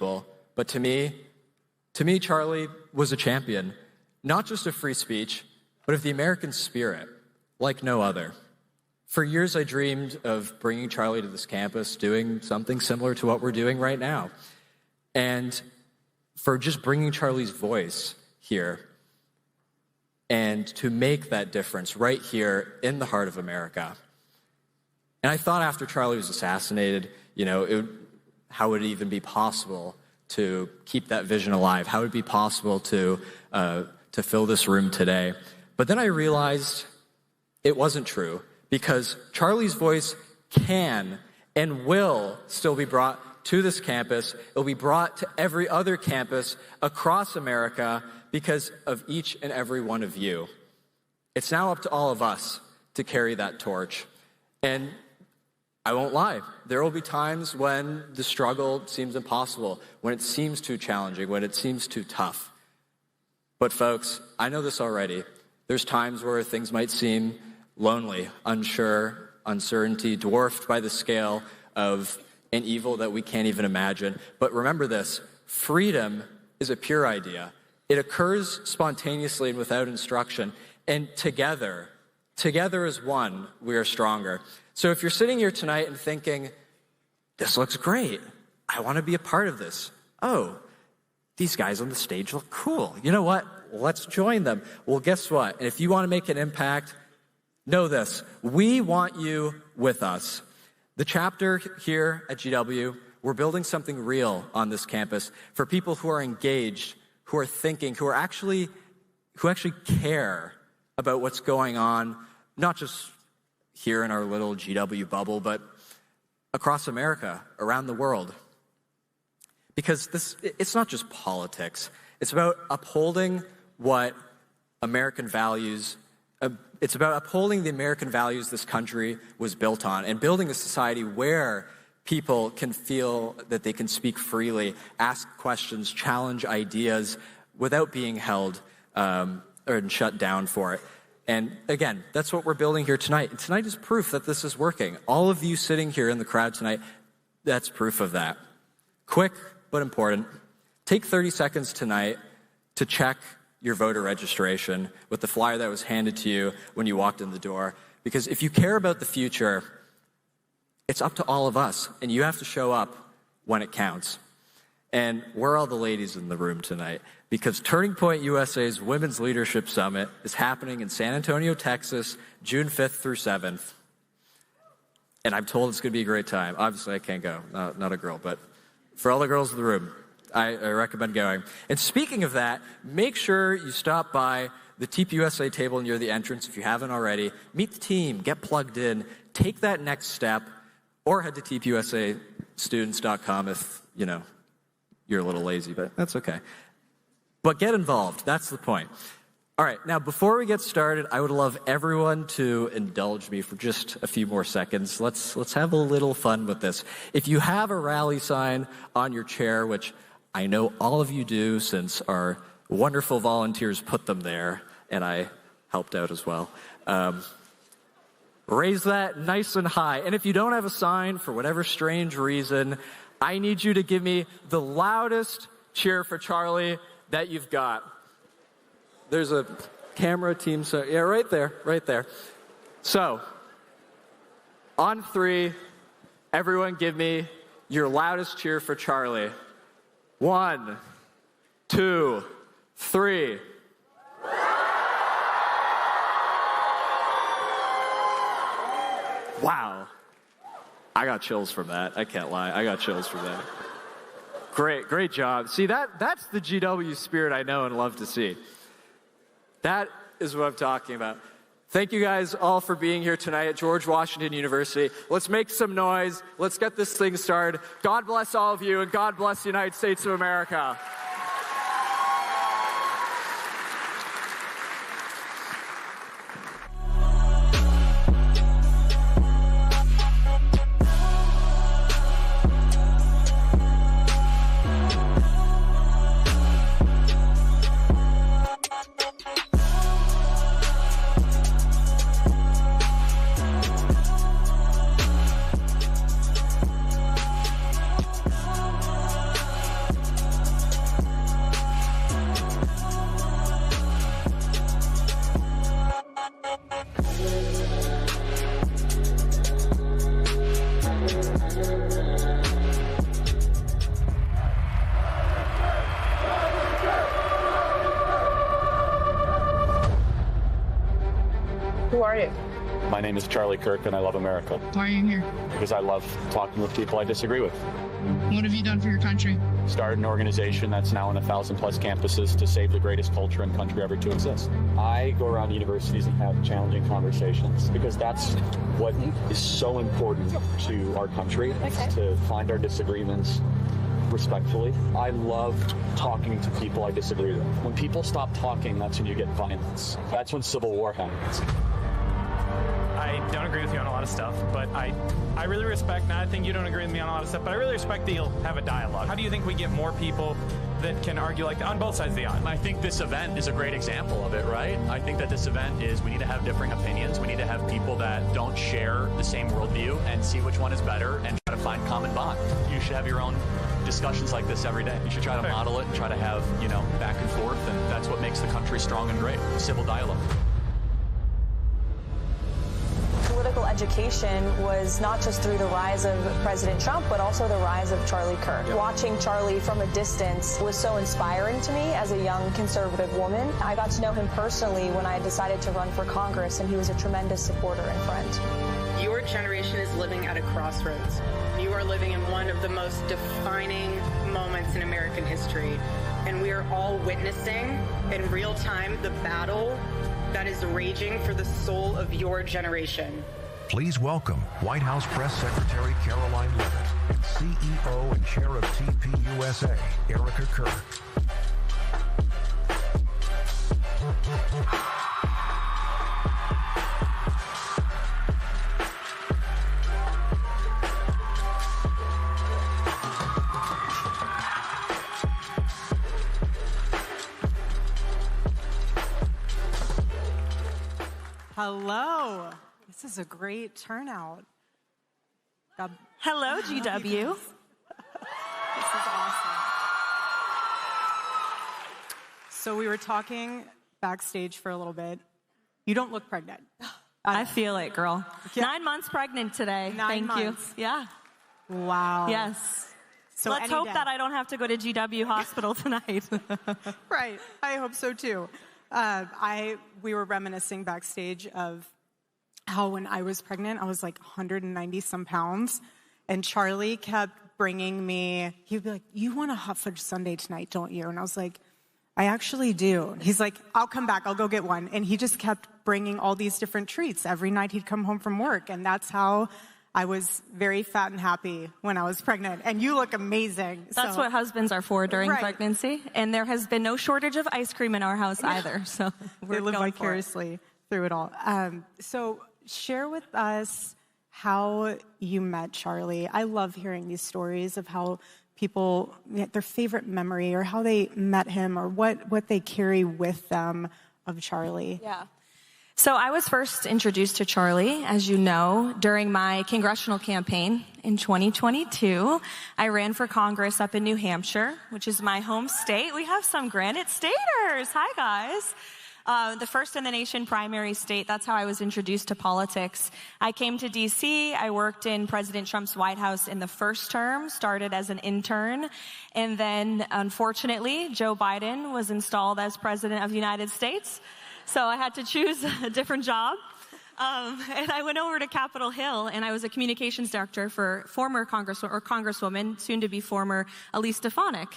S3: people, but to me, Charlie was a champion, not just of free speech, but of the American spirit, like no other. For years, I dreamed of bringing Charlie to this campus, doing something similar to what we're doing right now. And for just bringing Charlie's voice here and to make that difference right here in the heart of America. And I thought after Charlie was assassinated, how would it even be possible to keep that vision alive? How would it be possible to fill this room today? But then I realized it wasn't true, because Charlie's voice can and will still be brought to this campus. It'll be brought to every other campus across America because of each and every one of you. It's now up to all of us to carry that torch. And I won't lie, there will be times when the struggle seems impossible, when it seems too challenging, when it seems too tough. But folks, I know this already. There's times where things might seem lonely, unsure, uncertainty, dwarfed by the scale of an evil that we can't even imagine. But remember this, freedom is a pure idea. It occurs spontaneously and without instruction. And together as one, we are stronger. So if you're sitting here tonight and thinking, this looks great, I want to be a part of this. Oh, these guys on the stage look cool. You know what? Let's join them. Well, guess what? And if you want to make an impact, know this, we want you with us. The chapter here at GW, we're building something real on this campus for people who are engaged, who are thinking, who actually care about what's going on, not just here in our little GW bubble, but across America, around the world. Because it's not just politics. It's about upholding what American values. It's about upholding the American values this country was built on and building a society where people can feel that they can speak freely, ask questions, challenge ideas without being held or shut down for it. And again, that's what we're building here tonight. And tonight is proof that this is working. All of you sitting here in the crowd tonight, that's proof of that. Quick but important. Take 30 seconds tonight to check your voter registration with the flyer that was handed to you when you walked in the door. Because if you care about the future, it's up to all of us, and you have to show up when it counts. And where are all the ladies in the room tonight? Because Turning Point USA's Women's Leadership Summit is happening in San Antonio, Texas, June 5th through 7th. And I'm told it's going to be a great time. Obviously, I can't go, not a girl, but for all the girls in the room, I recommend going. And speaking of that, make sure you stop by the TPUSA table near the entrance if you haven't already. Meet the team, get plugged in, take that next step, or head to tpusastudents.com if, you're a little lazy, but that's okay. But get involved. That's the point. All right, now before we get started, I would love everyone to indulge me for just a few more seconds. Let's have a little fun with this. If you have a rally sign on your chair, which I know all of you do since our wonderful volunteers put them there, and I helped out as well. Raise that nice and high. And if you don't have a sign for whatever strange reason, I need you to give me the loudest cheer for Charlie that you've got. There's a camera team, so yeah, right there. So, on 3, everyone give me your loudest cheer for Charlie. 1, 2, 3. Wow. I got chills from that. I can't lie. I got chills from that. Great job. See, that's the GW spirit I know and love to see. That is what I'm talking about. Thank you guys all for being here tonight at George Washington University. Let's make some noise. Let's get this thing started. God bless all of you, and God bless the United States of America.
S4: Who are you?
S22: My name is Charlie Kirk, and I love America.
S4: Why are you here?
S22: Because I love talking with people I disagree with.
S4: What have you done for your country?
S22: Started an organization that's now on 1,000+ campuses to save the greatest culture and country ever to exist. I go around universities and have challenging conversations because that's what is so important to our country, to find our disagreements respectfully. I love talking to people I disagree with. When people stop talking, that's when you get violence. That's when civil war happens.
S23: I don't agree with you on a lot of stuff, but I really respect, and I think you don't agree with me on a lot of stuff, but I really respect that you'll have a dialogue. How do you think we get more people that can argue like that on both sides of the aisle?
S6: I think this event is a great example of it, right? I think that this event is, we need to have differing opinions. We need to have people that don't share the same worldview and see which one is better and try to find common bond. You should have your own discussions like this every day. You should try to model it and try to have, back and forth, and that's what makes the country strong and great. Civil dialogue.
S24: Political education was not just through the rise of President Trump, but also the rise of Charlie Kirk. Yep. Watching Charlie from a distance was so inspiring to me as a young conservative woman. I got to know him personally when I decided to run for Congress, and he was a tremendous supporter and friend.
S11: Your generation is living at a crossroads. You are living in one of the most defining moments in American history, and we are all witnessing in real time the battle that is raging for the soul of your generation.
S17: Please welcome White House Press Secretary Karoline Leavitt and CEO and Chair of TPUSA, Erica Kirk.
S25: Hello. This is a great turnout.
S26: Hello, GW.
S25: This is awesome. So we were talking backstage for a little bit. You don't look pregnant.
S26: I feel it, girl. Yeah. 9 months pregnant today.
S25: 9 months.
S26: You. Yeah.
S25: Wow.
S26: Yes.
S25: So
S26: let's hope that I don't have to go to GW Hospital tonight.
S25: Right. I hope so too. We were reminiscing backstage of how when I was pregnant, I was like 190 some pounds, and Charlie kept bringing me, he'd be like, "You want a hot fudge sundae tonight, don't you?" And I was like, "I actually do." He's like, "I'll come back, I'll go get one." And he just kept bringing all these different treats. Every night he'd come home from work, and that's how I was very fat and happy when I was pregnant. And you look amazing.
S26: That's what husbands are for during pregnancy. And there has been no shortage of ice cream in our house either. So
S25: they live vicariously through it all. So share with us how you met Charlie. I love hearing these stories of how people, their favorite memory or how they met him or what they carry with them of Charlie.
S26: Yeah. So I was first introduced to Charlie, as you know, during my congressional campaign in 2022. I ran for Congress up in New Hampshire, which is my home state. We have some Granite Staters. Hi, guys. The first in the nation primary state. That's how I was introduced to politics. I came to D.C. I worked in President Trump's White House in the first term, started as an intern. And then, unfortunately, Joe Biden was installed as President of the United States. So I had to choose a different job. And I went over to Capitol Hill, and I was a communications director for former Congresswoman, soon to be former Elise Stefanik.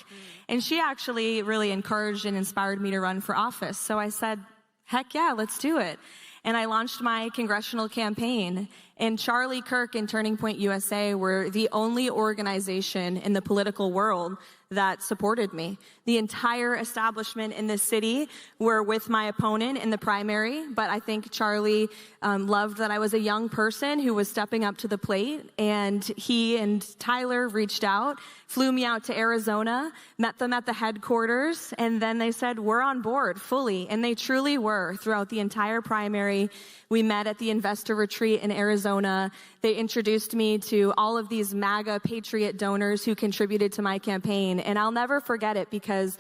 S26: And she actually really encouraged and inspired me to run for office. So I said, heck yeah, let's do it. And I launched my congressional campaign. And Charlie Kirk and Turning Point USA were the only organization in the political world that supported me. The entire establishment in this city were with my opponent in the primary, but I think Charlie loved that I was a young person who was stepping up to the plate, and he and Tyler reached out, flew me out to Arizona, met them at the headquarters, and then they said, we're on board fully, and they truly were throughout the entire primary. We met at the investor retreat in Arizona. They introduced me to all of these MAGA Patriot donors who contributed to my campaign. And I'll never forget it because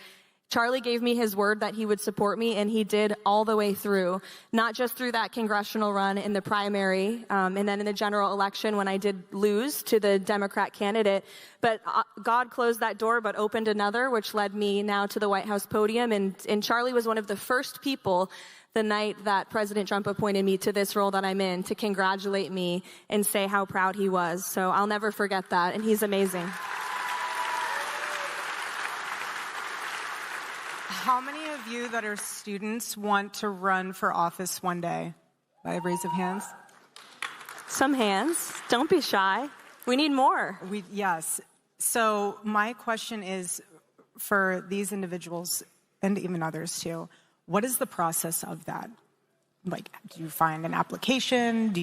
S26: Charlie gave me his word that he would support me, and he did all the way through, not just through that congressional run in the primary, and then in the general election when I did lose to the Democrat candidate. But God closed that door but opened another, which led me now to the White House podium. And Charlie was one of the first people the night that President Trump appointed me to this role that I'm in to congratulate me and say how proud he was. So I'll never forget that, and he's amazing.
S25: How many of you that are students want to run for office one day? By a raise of hands.
S26: Some hands. Don't be shy. We need more.
S25: Yes. So my question is for these individuals and even others too, what is the process of that? Like, do you find an application?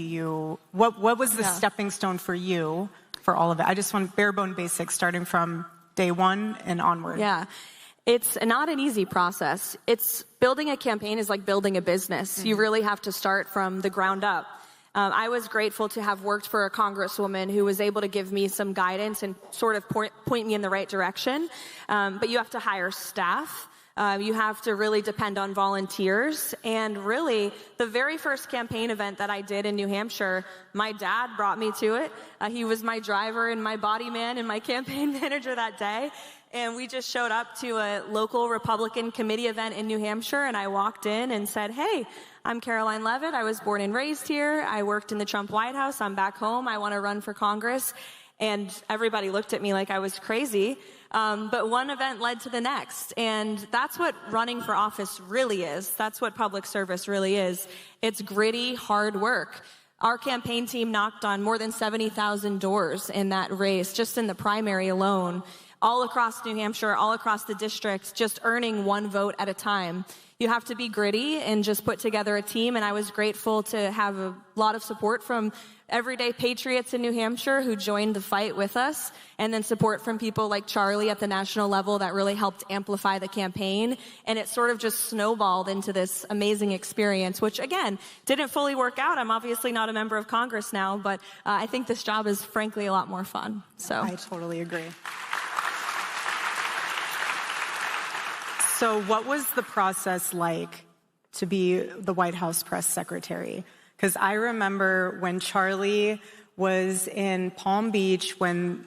S25: What was the stepping stone for you for all of it? I just want bare bone basics starting from day one and onward.
S26: Yeah. It's not an easy process. Building a campaign is like building a business. Mm-hmm. You really have to start from the ground up. I was grateful to have worked for a congresswoman who was able to give me some guidance and sort of point me in the right direction. But you have to hire staff. You have to really depend on volunteers. And really, the very first campaign event that I did in New Hampshire, my dad brought me to it. He was my driver and my body man and my campaign manager that day. And we just showed up to a local Republican committee event in New Hampshire, and I walked in and said, hey, I'm Karoline Leavitt. I was born and raised here. I worked in the Trump White House. I'm back home. I want to run for Congress. And everybody looked at me like I was crazy. But one event led to the next. And that's what running for office really is. That's what public service really is. It's gritty, hard work. Our campaign team knocked on more than 70,000 doors in that race, just in the primary alone, all across New Hampshire, all across the district, just earning one vote at a time. You have to be gritty and just put together a team, and I was grateful to have a lot of support from everyday patriots in New Hampshire who joined the fight with us, and then support from people like Charlie at the national level that really helped amplify the campaign, and it sort of just snowballed into this amazing experience, which, again, didn't fully work out. I'm obviously not a member of Congress now, but I think this job is, frankly, a lot more fun. So
S25: I totally agree. So what was the process like to be the White House press secretary? Because I remember when Charlie was in Palm Beach when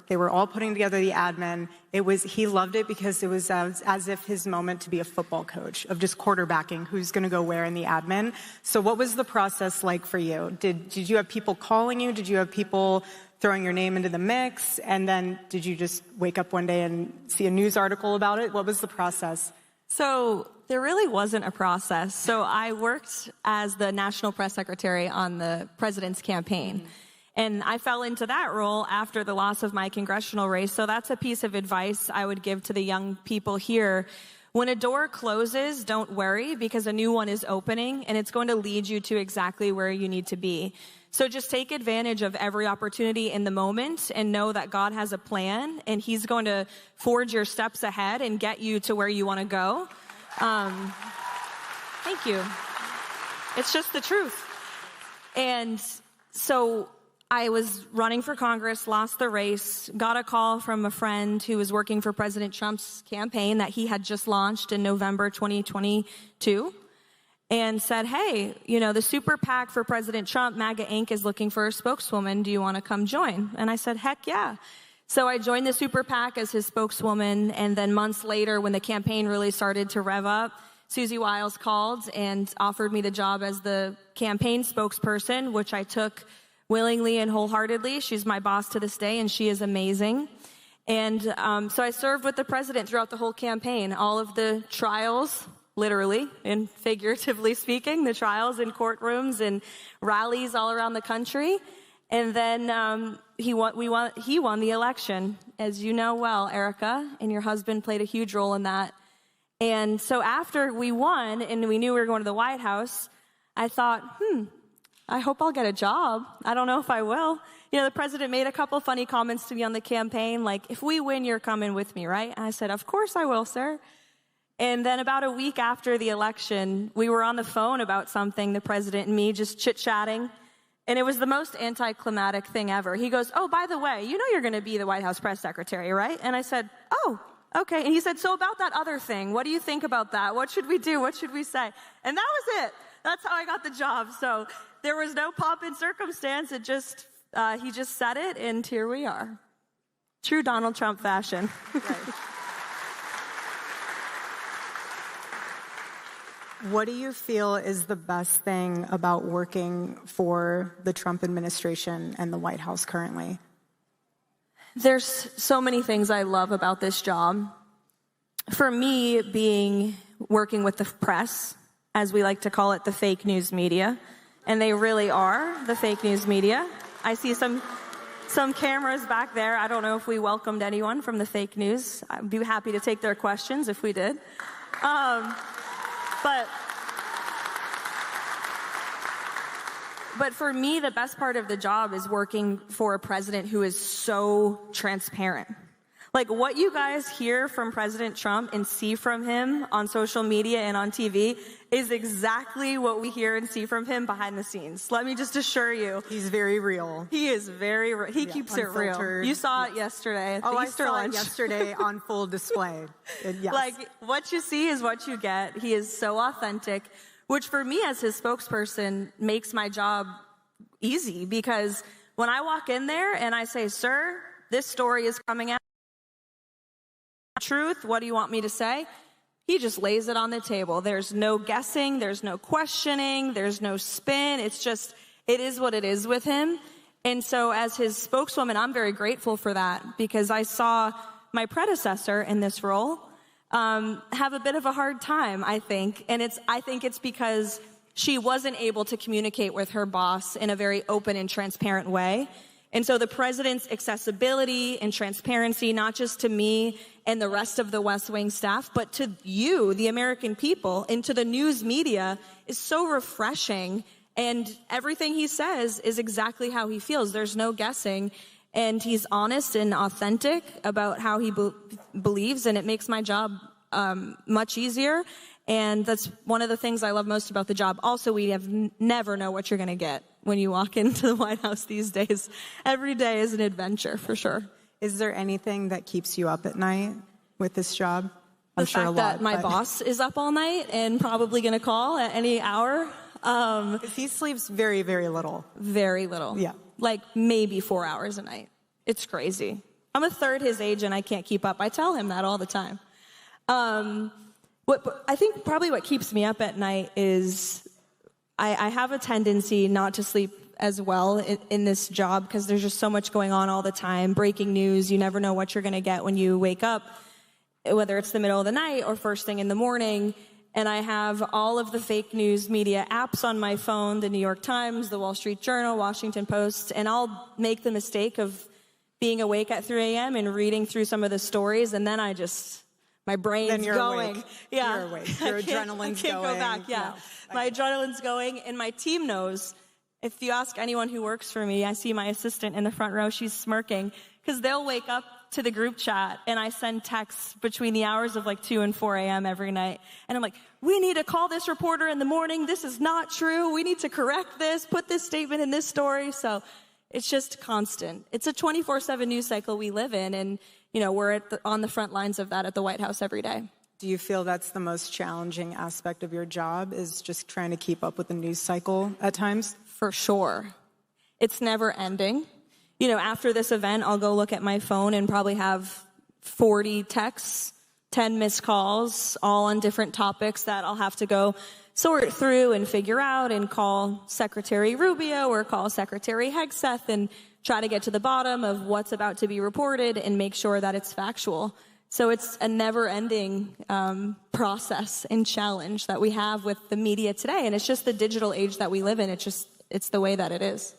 S25: they were all putting together the admin. He loved it because it was as if his moment to be a football coach, of just quarterbacking who's going to go where in the admin. So what was the process like for you? Did you have people calling you? Did you have people throwing your name into the mix? And then did you just wake up one day and see a news article about it? What was the process?
S26: So there really wasn't a process. So I worked as the national press secretary on the president's campaign. And I fell into that role after the loss of my congressional race. So that's a piece of advice I would give to the young people here. When a door closes, don't worry, because a new one is opening, and it's going to lead you to exactly where you need to be. So just take advantage of every opportunity in the moment and know that God has a plan, and He's going to forge your steps ahead and get you to where you want to go. Thank you. It's just the truth. And so I was running for Congress, lost the race, got a call from a friend who was working for President Trump's campaign that he had just launched in November 2022. And said, hey, the super PAC for President Trump, MAGA Inc., is looking for a spokeswoman. Do you want to come join? And I said, heck yeah. So I joined the super PAC as his spokeswoman. And then months later, when the campaign really started to rev up, Susie Wiles called and offered me the job as the campaign spokesperson, which I took willingly and wholeheartedly. She's my boss to this day, and she is amazing. And so I served with the president throughout the whole campaign, all of the trials, literally and figuratively speaking, the trials in courtrooms and rallies all around the country. And then he won the election. As you know well, Erica, and your husband played a huge role in that. And so after we won and we knew we were going to the White House, I thought, I hope I'll get a job. I don't know if I will. The president made a couple funny comments to me on the campaign, like, if we win, you're coming with me, right? And I said, of course I will, sir. And then about a week after the election, we were on the phone about something, the president and me, just chit-chatting. And it was the most anticlimactic thing ever. He goes, oh, by the way, you're going to be the White House press secretary, right? And I said, oh, Okay, and he said, so about that other thing, what do you think about that? What should we do? What should we say? And that was it. That's how I got the job. So there was no pomp and circumstance. It just, he just said it, and here we are. True Donald Trump fashion.
S25: What do you feel is the best thing about working for the Trump administration and the White House currently?
S26: There's so many things I love about this job. For me, working with the press, as we like to call it, the fake news media, and they really are the fake news media. I see some cameras back there. I don't know if we welcomed anyone from the fake news. I'd be happy to take their questions if we did. But for me, the best part of the job is working for a president who is so transparent. Like, what you guys hear from President Trump and see from him on social media and on TV is exactly what we hear and see from him behind the scenes. Let me just assure you.
S25: He's very real.
S26: He is very real. He keeps it real. You saw it yesterday at the Easter lunch.
S25: I saw it yesterday on full display. Yes.
S26: Like, what you see is what you get. He is so authentic, which for me as his spokesperson makes my job easy, because when I walk in there and I say, sir, this story is coming out, truth, what do you want me to say? He just lays it on the table. There's no guessing, there's no questioning, there's no spin. It's just, it is what it is with him. And so as his spokeswoman, I'm very grateful for that, because I saw my predecessor in this role have a bit of a hard time, I think. And I think it's because she wasn't able to communicate with her boss in a very open and transparent way. And so the president's accessibility and transparency, not just to me and the rest of the West Wing staff, but to you, the American people, and to the news media, is so refreshing. And everything he says is exactly how he feels. There's no guessing. And he's honest and authentic about how he believes, and it makes my job much easier. And that's one of the things I love most about the job. Also, we never know what you're going to get when you walk into the White House these days. Every day is an adventure, for sure.
S25: Is there anything that keeps you up at night with this job?
S26: The fact that my boss is up all night and probably going to call at any hour.
S25: He sleeps very, very little.
S26: Very little.
S25: Yeah.
S26: Like maybe 4 hours a night. It's crazy. I'm a third his age and I can't keep up. I tell him that all the time. I think probably what keeps me up at night is I have a tendency not to sleep as well in this job, because there's just so much going on all the time. Breaking news, you never know what you're going to get when you wake up, whether it's the middle of the night or first thing in the morning. And I have all of the fake news media apps on my phone, the New York Times, the Wall Street Journal, Washington Post, and I'll make the mistake of being awake at 3 a.m. and reading through some of the stories, and then my brain's going.
S25: Awake.
S26: Yeah.
S25: You're awake. Your adrenaline's going.
S26: I can't go back, yeah. My adrenaline's going, and my team knows. If you ask anyone who works for me, I see my assistant in the front row, she's smirking, because they'll wake up to the group chat, and I send texts between the hours of like 2 and 4 a.m. every night. And I'm like, we need to call this reporter in the morning. This is not true. We need to correct this, put this statement in this story. So it's just constant. It's a 24/7 news cycle we live in, and we're on the front lines of that at the White House every day.
S25: Do you feel that's the most challenging aspect of your job, is just trying to keep up with the news cycle at times?
S26: For sure. It's never ending. After this event, I'll go look at my phone and probably have 40 texts, 10 missed calls, all on different topics that I'll have to go sort through and figure out, and call Secretary Rubio or call Secretary Hegseth and try to get to the bottom of what's about to be reported and make sure that it's factual. So it's a never-ending process and challenge that we have with the media today. And it's just the digital age that we live in. It's the way that it is.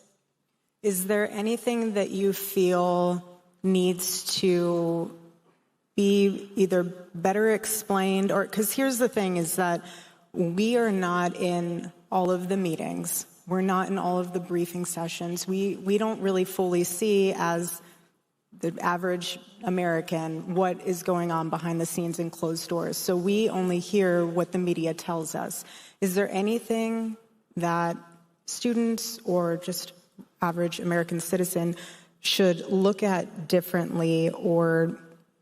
S25: Is there anything that you feel needs to be either better explained, or, because here's the thing, is that we are not in all of the meetings. We're not in all of the briefing sessions. We don't really fully see, as the average American, what is going on behind the scenes in closed doors. So we only hear what the media tells us. Is there anything that students or just average American citizen should look at differently, or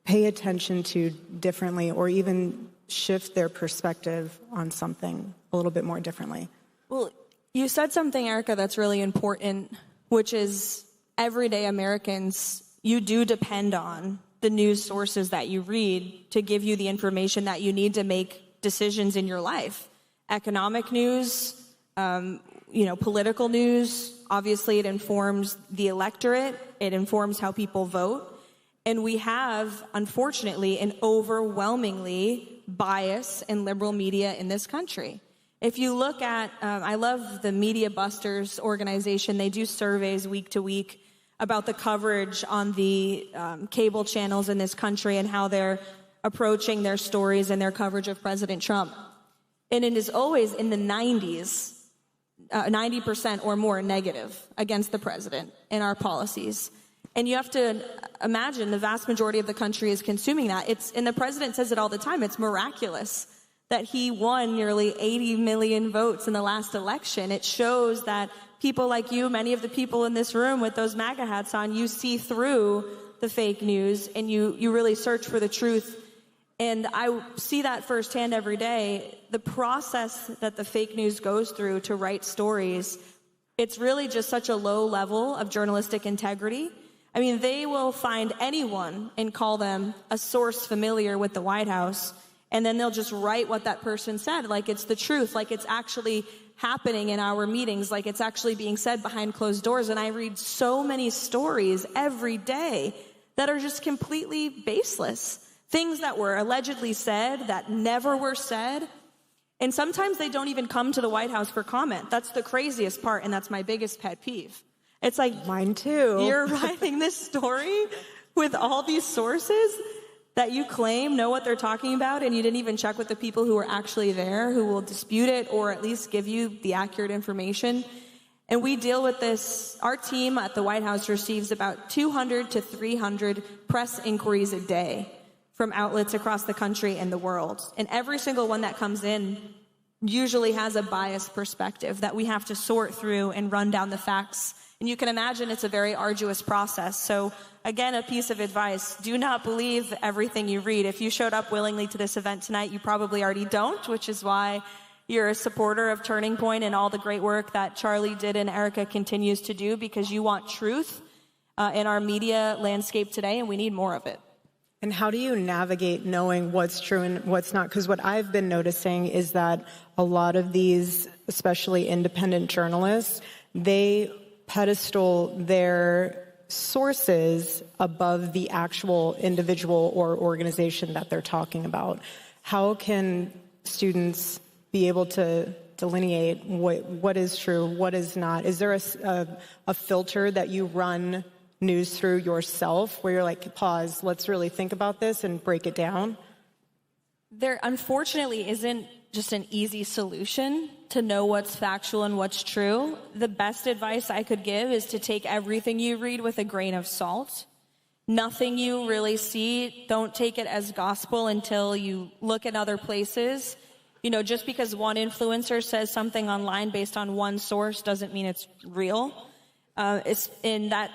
S25: pay attention to differently, or even shift their perspective on something a little bit more differently?
S26: Well, you said something, Erica, that's really important, which is everyday Americans, you do depend on the news sources that you read to give you the information that you need to make decisions in your life. Economic news, political news, obviously it informs the electorate, it informs how people vote. And we have, unfortunately, an overwhelmingly biased and liberal media in this country. If you look at, I love the Media Busters organization. They do surveys week to week about the coverage on the cable channels in this country and how they're approaching their stories and their coverage of President Trump. And it is always in the 90s, 90% or more negative against the president and our policies. And you have to imagine the vast majority of the country is consuming that. And the president says it all the time, it's miraculous that he won nearly 80 million votes in the last election. It shows that people like you, many of the people in this room with those MAGA hats on, you see through the fake news and you really search for the truth. And I see that firsthand every day. The process that the fake news goes through to write stories, it's really just such a low level of journalistic integrity. I mean, they will find anyone and call them a source familiar with the White House, and then they'll just write what that person said, like it's the truth, like it's actually happening in our meetings, like it's actually being said behind closed doors. And I read so many stories every day that are just completely baseless. Things that were allegedly said that never were said. And sometimes they don't even come to the White House for comment. That's the craziest part, and that's my biggest pet peeve. It's like,
S25: mine too.
S26: You're writing this story with all these sources that you claim know what they're talking about, and you didn't even check with the people who are actually there, who will dispute it or at least give you the accurate information. And we deal with this. Our team at the White House receives about 200 to 300 press inquiries a day from outlets across the country and the world. And every single one that comes in usually has a biased perspective that we have to sort through and run down the facts. And you can imagine it's a very arduous process. So again, a piece of advice, do not believe everything you read. If you showed up willingly to this event tonight, you probably already don't, which is why you're a supporter of Turning Point and all the great work that Charlie did and Erica continues to do, because you want truth in our media landscape today, and we need more of it.
S25: And how do you navigate knowing what's true and what's not? Because what I've been noticing is that a lot of these, especially independent journalists, they pedestal their sources above the actual individual or organization that they're talking about. How can students be able to delineate what is true, what is not? Is there a filter that you run news through yourself where you're like, pause, let's really think about this and break it down?
S26: There unfortunately isn't just an easy solution to know what's factual and what's true. The best advice I could give is to take everything you read with a grain of salt. Nothing you really see, don't take it as gospel until you look at other places. You know, just because one influencer says something online based on one source doesn't mean it's real. That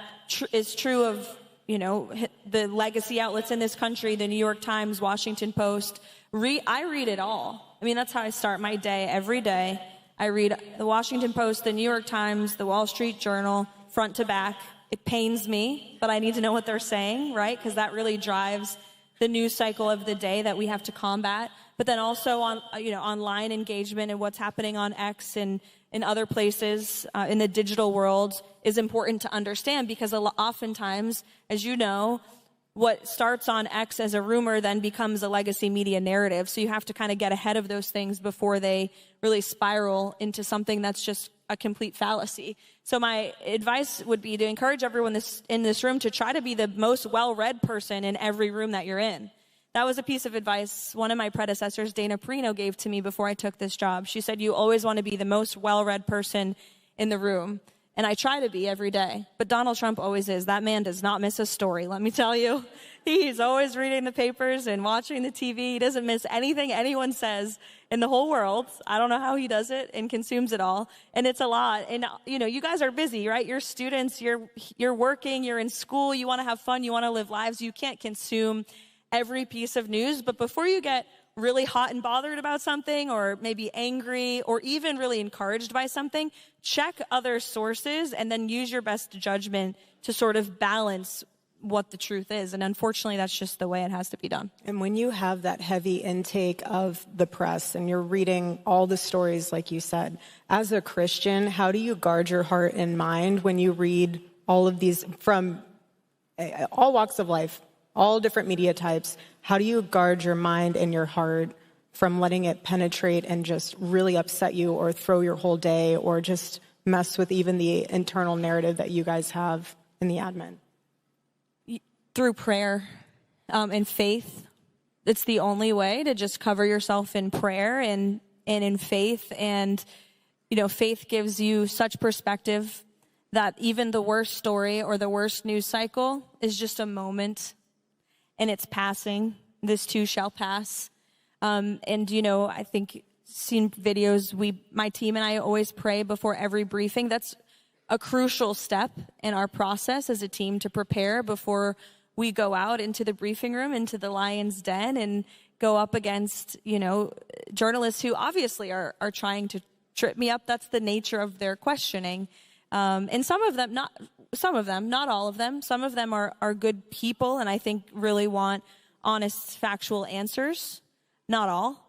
S26: is true of, the legacy outlets in this country, the New York Times, Washington Post. I read it all. I mean, that's how I start my day every day. I read the Washington Post, the New York Times, the Wall Street Journal, front to back. It pains me, but I need to know what they're saying, right? Because that really drives the news cycle of the day that we have to combat. But then also on, online engagement and what's happening on X and in other places in the digital world is important to understand, because oftentimes, as you know, what starts on X as a rumor then becomes a legacy media narrative. So you have to kind of get ahead of those things before they really spiral into something that's just a complete fallacy. So my advice would be to encourage everyone in this room to try to be the most well-read person in every room that you're in. That was a piece of advice one of my predecessors, Dana Perino, gave to me before I took this job. She said, you always want to be the most well-read person in the room. And I try to be every day. But Donald Trump always is. That man does not miss a story, let me tell you. He's always reading the papers and watching the TV. He doesn't miss anything anyone says in the whole world. I don't know how he does it and consumes it all. And it's a lot. And, you guys are busy, right? You're students, you're working, you're in school, you want to have fun, you want to live lives. You can't consume every piece of news. But before you get really hot and bothered about something, or maybe angry, or even really encouraged by something, check other sources and then use your best judgment to sort of balance what the truth is. And unfortunately, that's just the way it has to be done.
S25: And when you have that heavy intake of the press and you're reading all the stories, like you said, as a Christian, how do you guard your heart and mind when you read all of these from all walks of life, all different media types? How do you guard your mind and your heart from letting it penetrate and just really upset you or throw your whole day or just mess with even the internal narrative that you guys have in the admin?
S26: Through prayer and faith. It's the only way to just cover yourself in prayer and in faith. And, you know, faith gives you such perspective that even the worst story or the worst news cycle is just a moment and it's passing. This too shall pass. And, you know, I think seen videos, my team and I always pray before every briefing. That's a crucial step in our process as a team to prepare before we go out into the briefing room, into the lion's den, and go up against, you know, journalists who obviously are trying to trip me up. That's the nature of their questioning. And some of them, not all of them. Some of them are good people and I think really want honest, factual answers. Not all.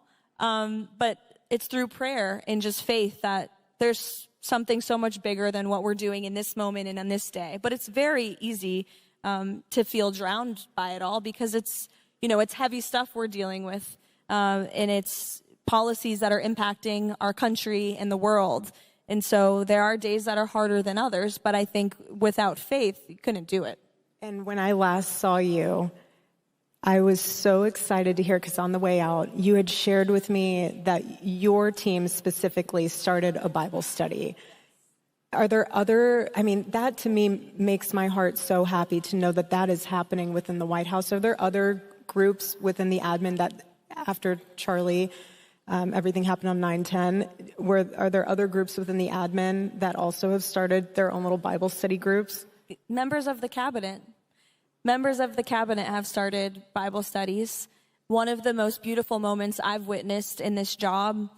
S26: But it's through prayer and just faith that there's something so much bigger than what we're doing in this moment and on this day. But it's very easy to feel drowned by it all because it's, you know, it's heavy stuff we're dealing with. And it's policies that are impacting our country and the world. And so there are days that are harder than others, but I think without faith, you couldn't do it.
S25: And when I last saw you, I was so excited to hear, because on the way out, you had shared with me that your team specifically started a Bible study. Are there other, I mean, that to me makes my heart so happy to know that that is happening within the White House. Are there other groups within the admin that after Charlie, everything happened on 9/10, are there other groups within the admin that also have started their own little Bible study groups?
S26: Members of the cabinet have started Bible studies. One of the most beautiful moments I've witnessed in this job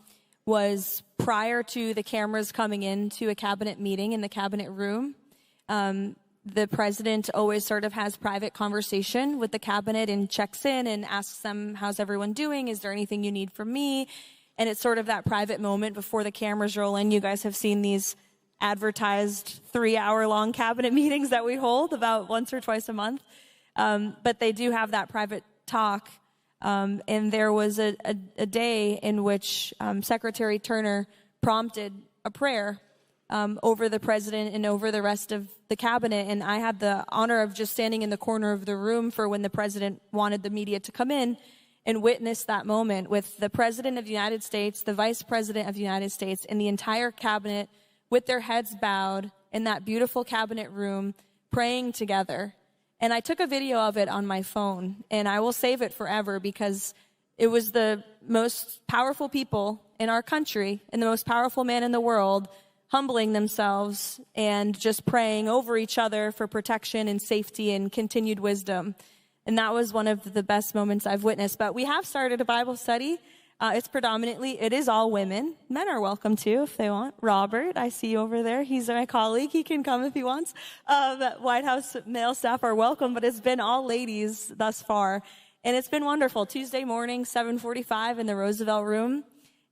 S26: was prior to the cameras coming into a cabinet meeting in the cabinet room. The president always sort of has private conversation with the cabinet and checks in and asks them, how's everyone doing? Is there anything you need from me? And it's sort of that private moment before the cameras roll in. You guys have seen these advertised 3-hour-long cabinet meetings that we hold about once or twice a month. But they do have that private talk. And there was a day in which Secretary Turner prompted a prayer over the president and over the rest of the cabinet. And I had the honor of just standing in the corner of the room for when the president wanted the media to come in and witness that moment with the president of the United States, the vice president of the United States, and the entire cabinet with their heads bowed in that beautiful cabinet room praying together. And I took a video of it on my phone, and I will save it forever because it was the most powerful people in our country and the most powerful man in the world humbling themselves and just praying over each other for protection and safety and continued wisdom. And that was one of the best moments I've witnessed. But we have started a Bible study. It is all women. Men are welcome too if they want. Robert, I see you over there. He's my colleague. He can come if he wants. White House male staff are welcome, but it's been all ladies thus far. And it's been wonderful. Tuesday morning, 7:45 in the Roosevelt Room.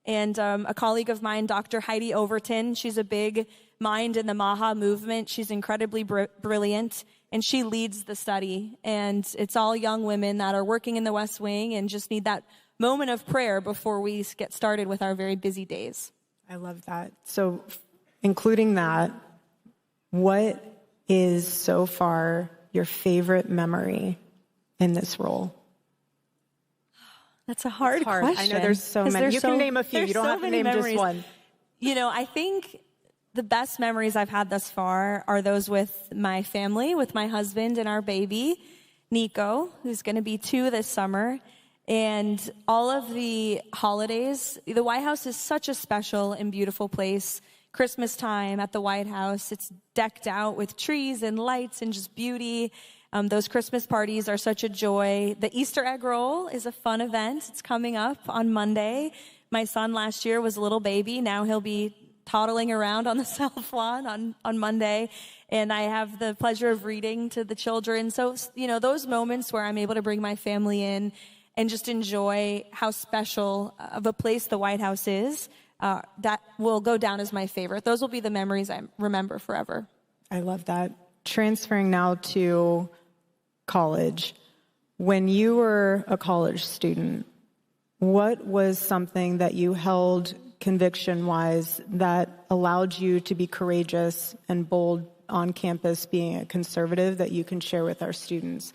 S26: And a colleague of mine, Dr. Heidi Overton, she's a big mind in the Maha movement. She's incredibly brilliant, and she leads the study. And it's all young women that are working in the West Wing and just need that moment of prayer before we get started with our very busy days.
S25: I love that. So including that, what is so far your favorite memory in this role?
S26: That's a hard question.
S25: I know there's so many. You can name a few. You don't have to name just one.
S26: You know, I think the best memories I've had thus far are those with my family, with my husband and our baby, Nico, who's going to be 2 this summer. And all of the holidays, the White House is such a special and beautiful place. Christmas time at the White House, it's decked out with trees and lights and just beauty. Those Christmas parties are such a joy. The Easter egg roll is a fun event. It's coming up on Monday. My son last year was a little baby. Now he'll be toddling around on the South Lawn on Monday. And I have the pleasure of reading to the children. So, those moments where I'm able to bring my family in and just enjoy how special of a place the White House is, that will go down as my favorite. Those will be the memories I remember forever.
S25: I love that. Transferring now to college. When you were a college student, what was something that you held conviction-wise that allowed you to be courageous and bold on campus being a conservative that you can share with our students?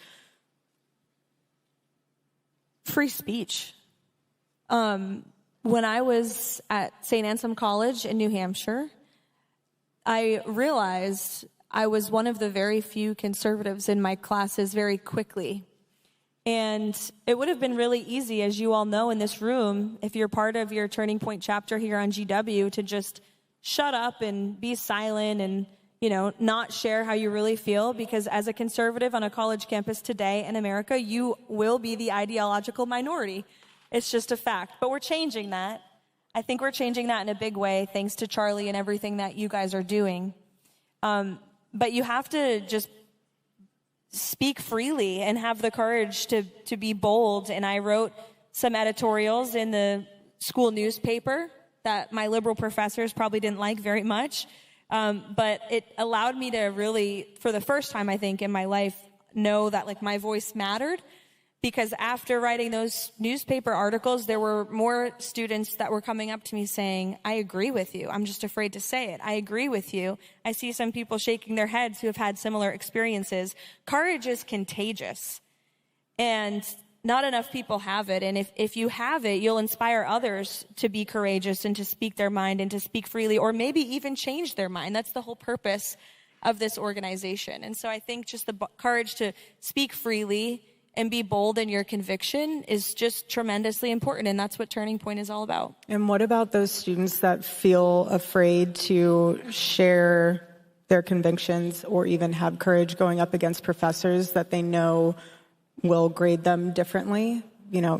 S26: Free speech. When I was at St. Anselm College in New Hampshire, I realized I was one of the very few conservatives in my classes very quickly. And it would have been really easy, as you all know in this room, if you're part of your Turning Point chapter here on GW, to just shut up and be silent and not share how you really feel, because as a conservative on a college campus today in America, you will be the ideological minority. It's just a fact. But we're changing that. I think we're changing that in a big way, thanks to Charlie and everything that you guys are doing. But you have to just speak freely and have the courage to be bold. And I wrote some editorials in the school newspaper that my liberal professors probably didn't like very much. But it allowed me to really, for the first time, I think, in my life, know that my voice mattered. Because after writing those newspaper articles, there were more students that were coming up to me saying, I agree with you. I'm just afraid to say it. I agree with you. I see some people shaking their heads who have had similar experiences. Courage is contagious. And not enough people have it. And if you have it, you'll inspire others to be courageous and to speak their mind and to speak freely, or maybe even change their mind. That's the whole purpose of this organization. And so I think just the courage to speak freely and be bold in your conviction is just tremendously important. And that's what Turning Point is all about.
S25: And what about those students that feel afraid to share their convictions or even have courage going up against professors that they know will grade them differently?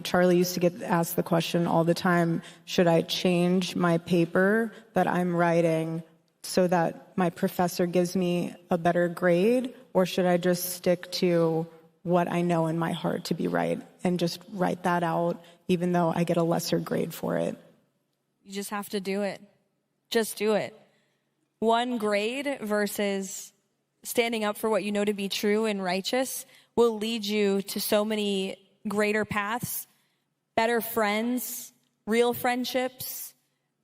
S25: Charlie used to get asked the question all the time, should I change my paper that I'm writing so that my professor gives me a better grade, or should I just stick to what I know in my heart to be right and just write that out, even though I get a lesser grade for it?
S26: You just have to do it. Just do it. One grade versus standing up for what you know to be true and righteous will lead you to so many greater paths, better friends, real friendships,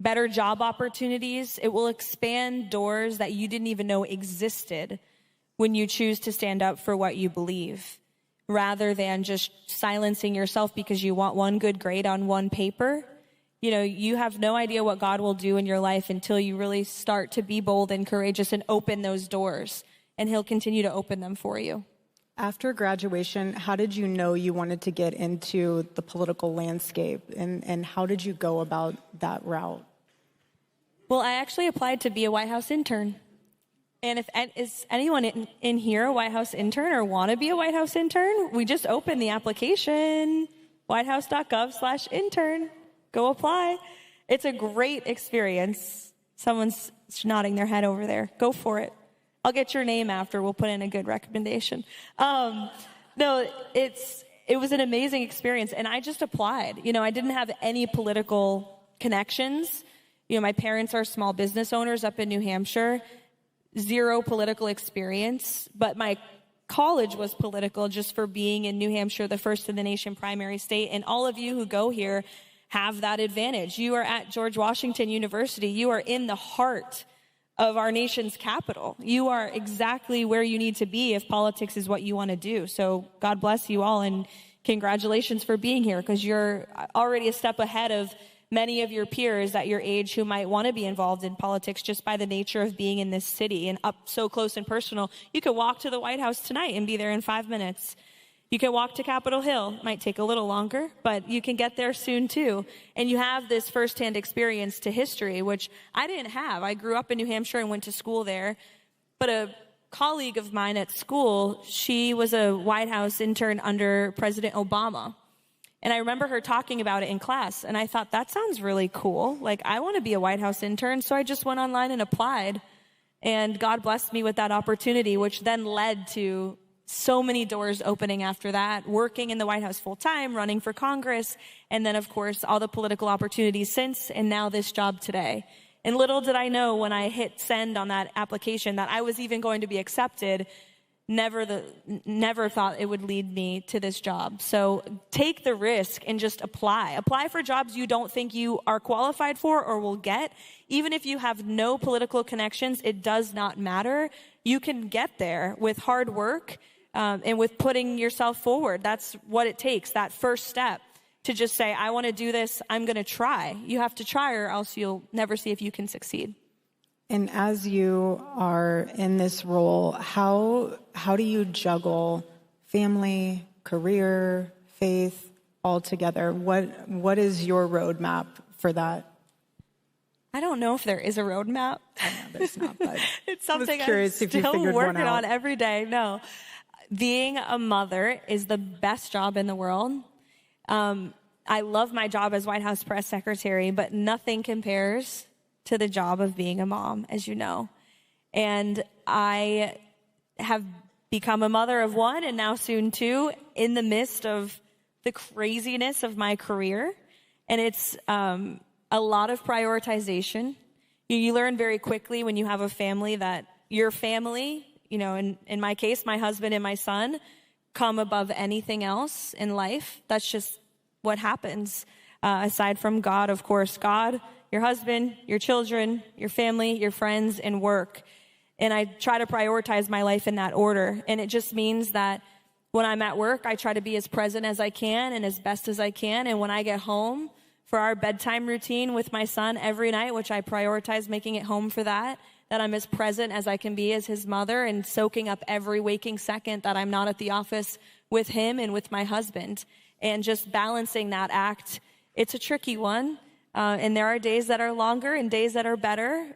S26: better job opportunities. It will expand doors that you didn't even know existed when you choose to stand up for what you believe, rather than just silencing yourself because you want one good grade on one paper. You have no idea what God will do in your life until you really start to be bold and courageous and open those doors, and He'll continue to open them for you.
S25: After graduation, how did you know you wanted to get into the political landscape, and how did you go about that route?
S26: Well, I actually applied to be a White House intern. And is anyone in here a White House intern or want to be a White House intern? We just opened the application, whitehouse.gov/intern. Go apply. It's a great experience. Someone's nodding their head over there. Go for it. I'll get your name after. We'll put in a good recommendation. No, it was an amazing experience, and I just applied. I didn't have any political connections. My parents are small business owners up in New Hampshire. Zero political experience, but my college was political just for being in New Hampshire, the first in the nation primary state. And all of you who go here have that advantage. You are at George Washington University. You are in the heart of our nation's capital. You are exactly where you need to be if politics is what you want to do. So God bless you all, and congratulations for being here, because you're already a step ahead of many of your peers at your age who might want to be involved in politics just by the nature of being in this city and up so close and personal. You could walk to the White House tonight and be there in 5 minutes. You can walk to Capitol Hill. It might take a little longer, but you can get there soon too. And you have this firsthand experience to history, which I didn't have. I grew up in New Hampshire and went to school there. But a colleague of mine at school, she was a White House intern under President Obama. And I remember her talking about it in class, and I thought, that sounds really cool. Like, I want to be a White House intern, so I just went online and applied. And God blessed me with that opportunity, which then led to so many doors opening after that, working in the White House full time, running for Congress, and then, of course, all the political opportunities since, and now this job today. And little did I know when I hit send on that application that I was even going to be accepted. Never thought it would lead me to this job. So take the risk and just apply. Apply for jobs you don't think you are qualified for or will get. Even if you have no political connections, it does not matter. You can get there with hard work and with putting yourself forward. That's what it takes, that first step to just say, I want to do this, I'm going to try. You have to try or else you'll never see if you can succeed.
S25: And as you are in this role, how do you juggle family, career, faith all together? What is your roadmap for that?
S26: I don't know if there is a roadmap.
S25: I know there's not, but
S26: it's something
S25: I'm
S26: still working on every day. No, being a mother is the best job in the world. I love my job as White House press secretary, but nothing compares to the job of being a mom, as you know. And I have become a mother of one and now soon two in the midst of the craziness of my career. And it's a lot of prioritization. You learn very quickly when you have a family that your family, in my case, my husband and my son, come above anything else in life. That's just what happens. Aside from God, of course, God, your husband, your children, your family, your friends, and work. And I try to prioritize my life in that order. And it just means that when I'm at work, I try to be as present as I can and as best as I can. And when I get home for our bedtime routine with my son every night, which I prioritize making it home for that I'm as present as I can be as his mother and soaking up every waking second that I'm not at the office with him and with my husband. And just balancing that act, it's a tricky one. And there are days that are longer and days that are better.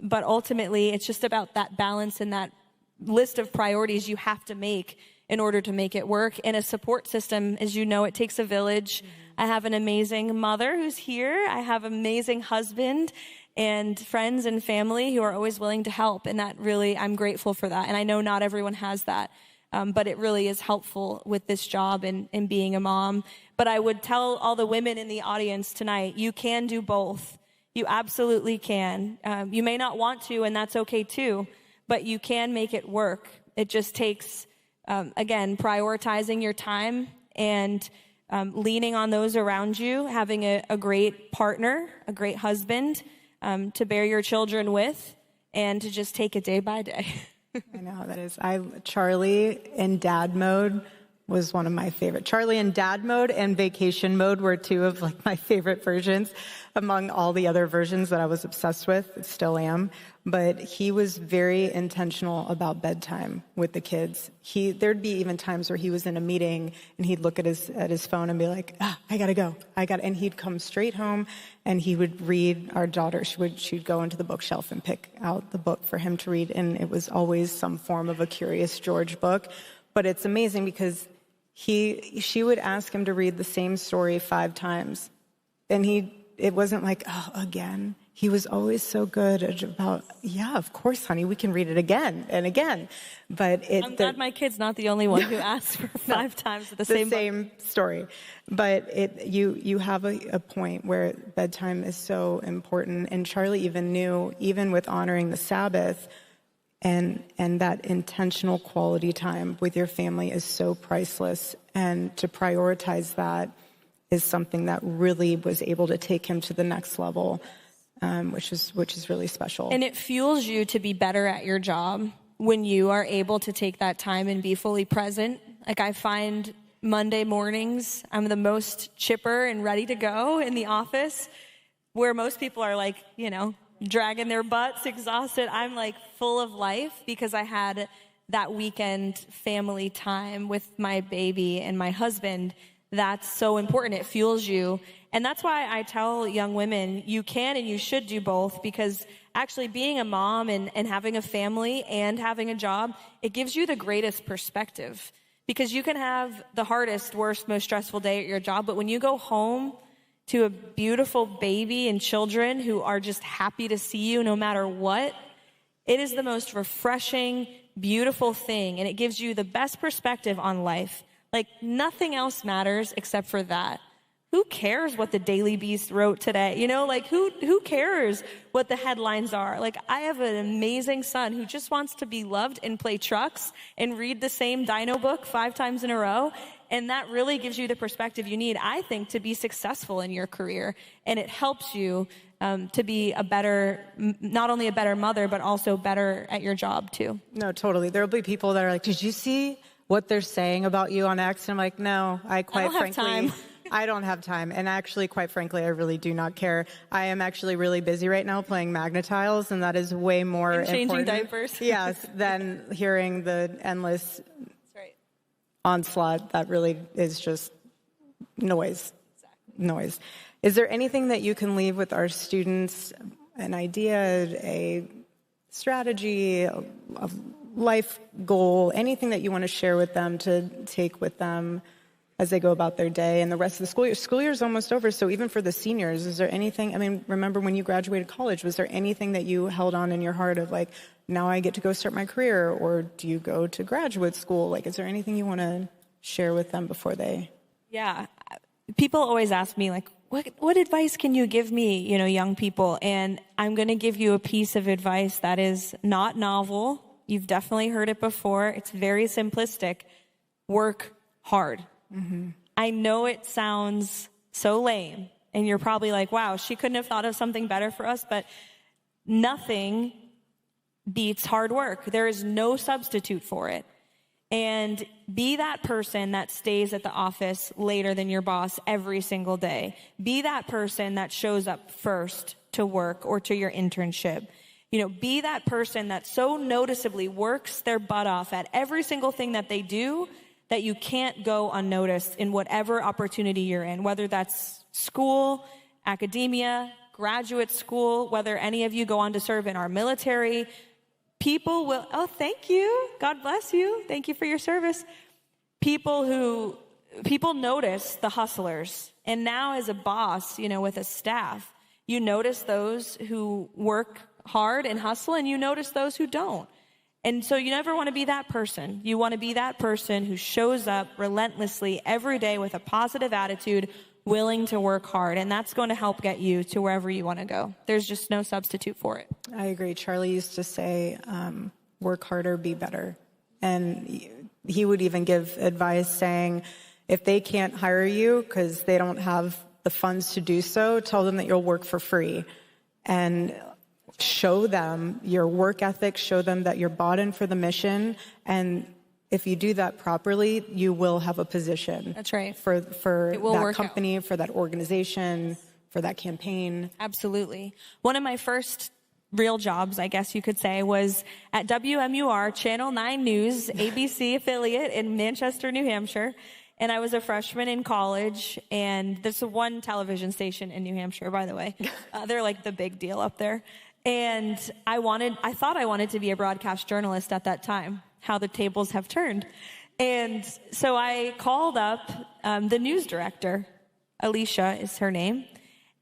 S26: But ultimately, it's just about that balance and that list of priorities you have to make in order to make it work. And a support system, as you know, it takes a village. I have an amazing mother who's here. I have an amazing husband and friends and family who are always willing to help. And that really, I'm grateful for that. And I know not everyone has that. But it really is helpful with this job and being a mom. But I would tell all the women in the audience tonight, you can do both. You absolutely can. You may not want to, and that's okay too, but you can make it work. It just takes, again, prioritizing your time and leaning on those around you, having a great partner, a great husband to bear your children with, and to just take it day by day.
S25: I know how that is. Charlie in dad mode was one of my favorite. Charlie in dad mode and vacation mode were two of my favorite versions among all the other versions that I was obsessed with, still am. But he was very intentional about bedtime with the kids. There'd be even times where he was in a meeting and he'd look at his phone and be like, I gotta go. And he'd come straight home and he would read. Our daughter, she'd go into the bookshelf and pick out the book for him to read. And it was always some form of a Curious George book. But it's amazing because she would ask him to read the same story 5 times. And it wasn't like, again. He was always so good about, yeah, of course, honey, we can read it again and again. But
S26: I'm glad my kid's not the only one who asked for 5 times the same
S25: story. But you have a point where bedtime is so important. And Charlie even knew, even with honoring the Sabbath, and that intentional quality time with your family is so priceless. And to prioritize that is something that really was able to take him to the next level, which is really special.
S26: And it fuels you to be better at your job when you are able to take that time and be fully present. Like, I find Monday mornings, I'm the most chipper and ready to go in the office, where most people are like, dragging their butts, exhausted. I'm like full of life because I had that weekend family time with my baby and my husband. That's so important. It fuels you. And that's why I tell young women, you can and you should do both, because actually being a mom and having a family and having a job, it gives you the greatest perspective. Because you can have the hardest, worst, most stressful day at your job, but when you go home to a beautiful baby and children who are just happy to see you no matter what, it is the most refreshing, beautiful thing, and it gives you the best perspective on life. Like, nothing else matters except for that. Who cares what the Daily Beast wrote today? You know, like, who cares what the headlines are? Like, I have an amazing son who just wants to be loved and play trucks and read the same dino book 5 times in a row. And that really gives you the perspective you need, I think, to be successful in your career. And it helps you to be a better, not only a better mother, but also better at your job, too.
S25: No, totally. There'll be people that are like, did you see what they're saying about you on X? And I'm like, no, I don't have time. I don't have time. And actually, quite frankly, I really do not care. I am actually really busy right now playing Magna Tiles, and that is way more
S26: and changing
S25: important,
S26: diapers.
S25: yes, than hearing the endless onslaught that really is just noise. Noise. Is there anything that you can leave with our students, an idea, a strategy, a life goal, anything that you want to share with them to take with them as they go about their day and the rest of the school year? School year is almost over, so even for the seniors, is there anything, I mean, remember when you graduated college, was there anything that you held on in your heart of like, now I get to go start my career, or do you go to graduate school? Like, is there anything you want to share with them before they...
S26: Yeah. People always ask me, like, what advice can you give me, you know, young people? And I'm going to give you a piece of advice that is not novel. You've definitely heard it before. It's very simplistic. Work hard. Mm-hmm. I know it sounds so lame, and you're probably like, wow, she couldn't have thought of something better for us, but nothing beats hard work. There is no substitute for it. And be that person that stays at the office later than your boss every single day. Be that person that shows up first to work or to your internship. You know, be that person that so noticeably works their butt off at every single thing that they do that you can't go unnoticed in whatever opportunity you're in, whether that's school, academia, graduate school, whether any of you go on to serve in our military. People will, oh, thank you. God bless you. Thank you for your service. People notice the hustlers. And now as a boss, you know, with a staff, you notice those who work hard and hustle, and you notice those who don't. And so you never want to be that person. You want to be that person who shows up relentlessly every day with a positive attitude, willing to work hard. And that's going to help get you to wherever you want to go. There's just no substitute for it.
S25: I agree. Charlie used to say, work harder, be better. And he would even give advice saying, if they can't hire you because they don't have the funds to do so, tell them that you'll work for free. And show them your work ethic, show them that you're bought in for the mission, and if you do that properly, you will have a position.
S26: That's right.
S25: For that company, for that organization, for that campaign.
S26: Absolutely. One of my first real jobs, I guess you could say, was at WMUR, Channel 9 News, ABC affiliate in Manchester, New Hampshire. And I was a freshman in college, and there's one television station in New Hampshire, by the way. They're like the big deal up there. And I thought I wanted to be a broadcast journalist at that time. How the tables have turned. And so I called up the news director, Alicia is her name,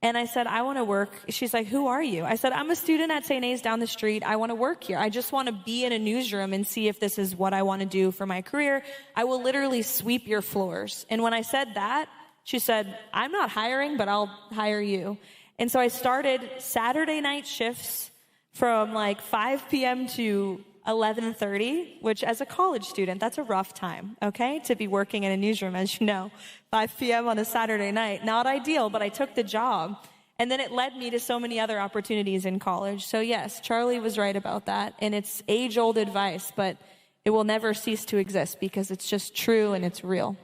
S26: and I said, I want to work. She's like, who are you? I said, I'm a student at St. A's down the street. I want to work here. I just want to be in a newsroom and see if this is what I want to do for my career. I will literally sweep your floors. And when I said that, she said, I'm not hiring, but I'll hire you. And so I started Saturday night shifts from like 5 p.m. to 11:30, which as a college student, that's a rough time, okay? To be working in a newsroom, as you know, 5 p.m. on a Saturday night. Not ideal, but I took the job. And then it led me to so many other opportunities in college. So yes, Charlie was right about that. And it's age-old advice, but it will never cease to exist because it's just true and it's real.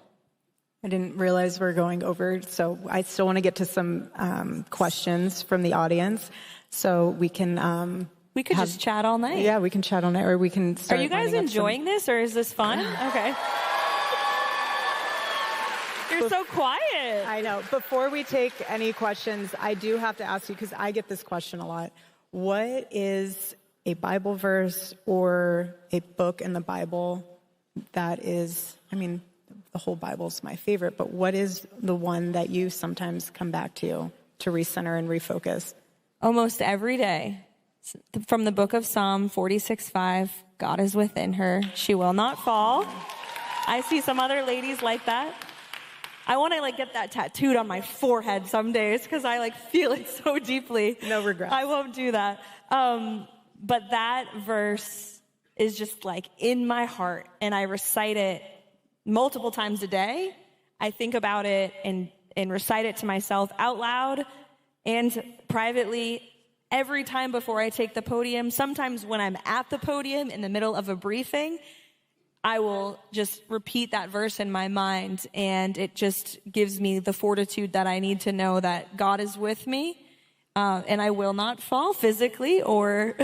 S25: I didn't realize we're going over, so I still want to get to some questions from the audience. So we can...
S26: We could just chat all night.
S25: Yeah, we can chat all night, or we can start.
S26: Are you guys enjoying this, or is this fun? Okay. You're so quiet.
S25: I know. Before we take any questions, I do have to ask you, because I get this question a lot. What is a Bible verse or a book in the Bible that is, I mean, the whole Bible is my favorite, but what is the one that you sometimes come back to recenter and refocus?
S26: Almost every day. From the book of Psalm 46:5, God is within her. She will not fall. I see some other ladies like that. I want to get that tattooed on my forehead some days because I feel it so deeply.
S25: No regrets.
S26: I won't do that. But that verse is just in my heart, and I recite it multiple times a day. I think about it and recite it to myself out loud and privately every time before I take the podium. Sometimes when I'm at the podium in the middle of a briefing, I will just repeat that verse in my mind, and it just gives me the fortitude that I need to know that God is with me, and I will not fall physically or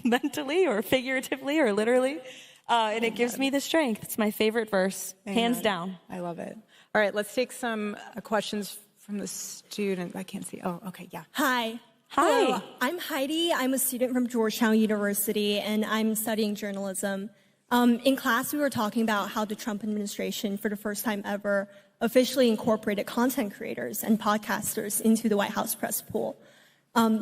S26: mentally or figuratively or literally, and it gives me the strength. It's my favorite verse, hands down.
S25: I love it. All right, let's take some questions from the student. I can't see. Oh, okay, yeah.
S1: Hi.
S26: Hi.
S1: Hello, I'm Heidi. I'm a student from Georgetown University, and I'm studying journalism. In class, we were talking about how the Trump administration, for the first time ever, officially incorporated content creators and podcasters into the White House press pool.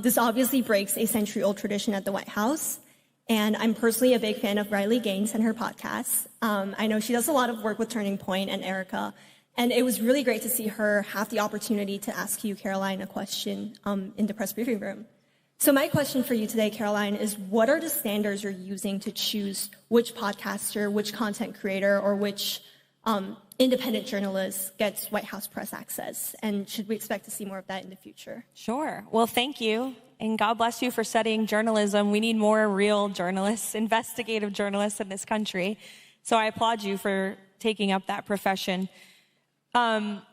S1: This obviously breaks a century-old tradition at the White House, and I'm personally a big fan of Riley Gaines and her podcasts. I know she does a lot of work with Turning Point and Erica, and it was really great to see her have the opportunity to ask you, Karoline, a question in the press briefing room. So my question for you today, Karoline, is what are the standards you're using to choose which podcaster, which content creator, or which independent journalist gets White House press access? And should we expect to see more of that in the future?
S26: Sure. Well, thank you. And God bless you for studying journalism. We need more real journalists, investigative journalists in this country. So I applaud you for taking up that profession.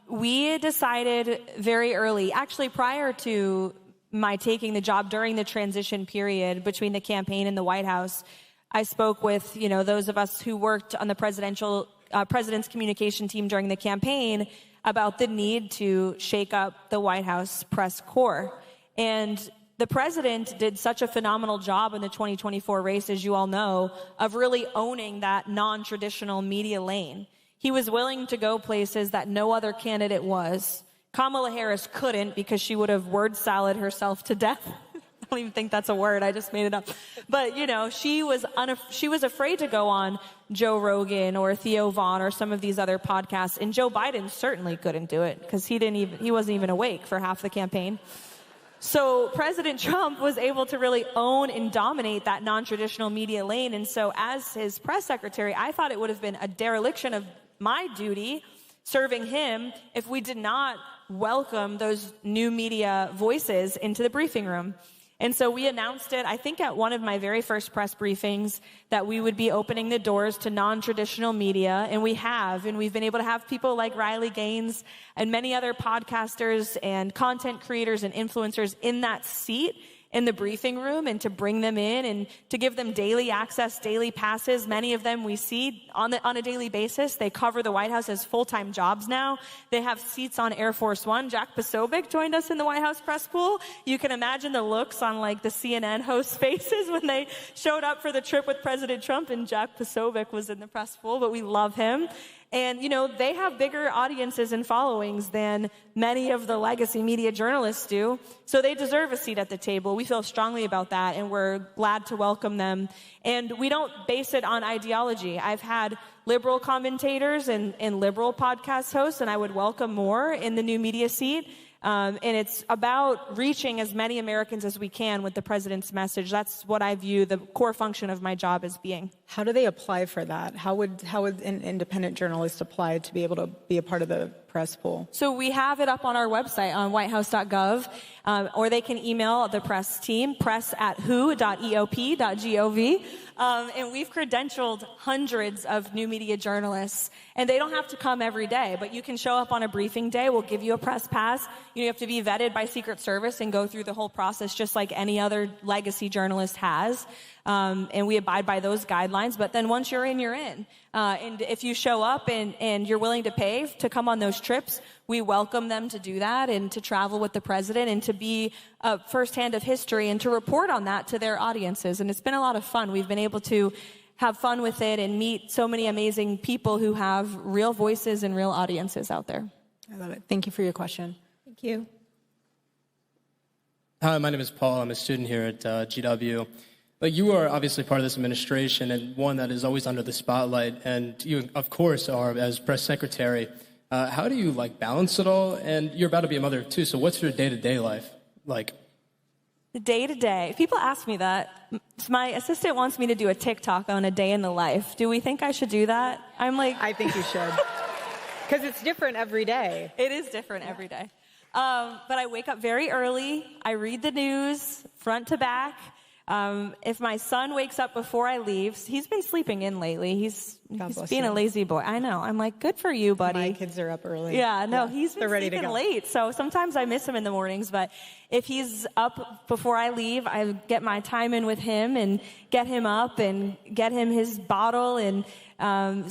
S26: We decided very early, actually prior to my taking the job, during the transition period between the campaign and the White House, I spoke with, those of us who worked on the president's communication team during the campaign about the need to shake up the White House press corps. And the president did such a phenomenal job in the 2024 race, as you all know, of really owning that non-traditional media lane. He was willing to go places that no other candidate was. Kamala Harris couldn't because she would have word salad herself to death. I don't even think that's a word. I just made it up. But, she was afraid to go on Joe Rogan or Theo Vaughn or some of these other podcasts. And Joe Biden certainly couldn't do it because he wasn't even awake for half the campaign. So President Trump was able to really own and dominate that non-traditional media lane. And so as his press secretary, I thought it would have been a dereliction of my duty serving him if we did not welcome those new media voices into the briefing room. And so we announced it, I think at one of my very first press briefings, that we would be opening the doors to non-traditional media, and we have. And we've been able to have people like Riley Gaines and many other podcasters and content creators and influencers in that seat in the briefing room, and to bring them in and to give them daily access, daily passes. Many of them we see on a daily basis. They cover the White House as full-time jobs now. They have seats on Air Force One. Jack Posobiec joined us in the White House press pool. You can imagine the looks on the CNN hosts' faces when they showed up for the trip with President Trump, and Jack Posobiec was in the press pool, but we love him. And, they have bigger audiences and followings than many of the legacy media journalists do. So they deserve a seat at the table. We feel strongly about that, and we're glad to welcome them. And we don't base it on ideology. I've had liberal commentators and liberal podcast hosts, and I would welcome more in the new media seat. And it's about reaching as many Americans as we can with the president's message. That's what I view the core function of my job as being.
S25: How do they apply for that? How would an independent journalist apply to be able to be a part of the press pool?
S26: So we have it up on our website on whitehouse.gov, or they can email the press team, press@who.eop.gov. And we've credentialed hundreds of new media journalists, and they don't have to come every day, but you can show up on a briefing day. We'll give you a press pass. You have to be vetted by Secret Service and go through the whole process just like any other legacy journalist has. and we abide by those guidelines. But then once you're in, you're in. And if you show up and you're willing to pay to come on those trips, we welcome them to do that and to travel with the president and to be firsthand of history and to report on that to their audiences. And it's been a lot of fun. We've been able to have fun with it and meet so many amazing people who have real voices and real audiences out there.
S25: I love it. Thank you for your question.
S1: Thank you.
S5: Hi, my name is Paul. I'm a student here at GWU. But you are obviously part of this administration and one that is always under the spotlight. And you, of course, are as press secretary. How do you balance it all? And you're about to be a mother too. So what's your day-to-day life like?
S26: The day-to-day. People ask me that. My assistant wants me to do a TikTok on a day in the life. Do we think I should do that? I'm like...
S25: I think you should. Because it's different every day.
S26: It is different every day. But I wake up very early. I read the news front to back. If my son wakes up before I leave, he's been sleeping in lately. He's being a lazy boy. I know. I'm like, good for you, buddy.
S25: My kids are up early.
S26: Yeah, no, he's been
S25: ready
S26: sleeping
S25: to go.
S26: late. So sometimes I miss him in the mornings. But if he's up before I leave, I get my time in with him and get him up and get him his bottle and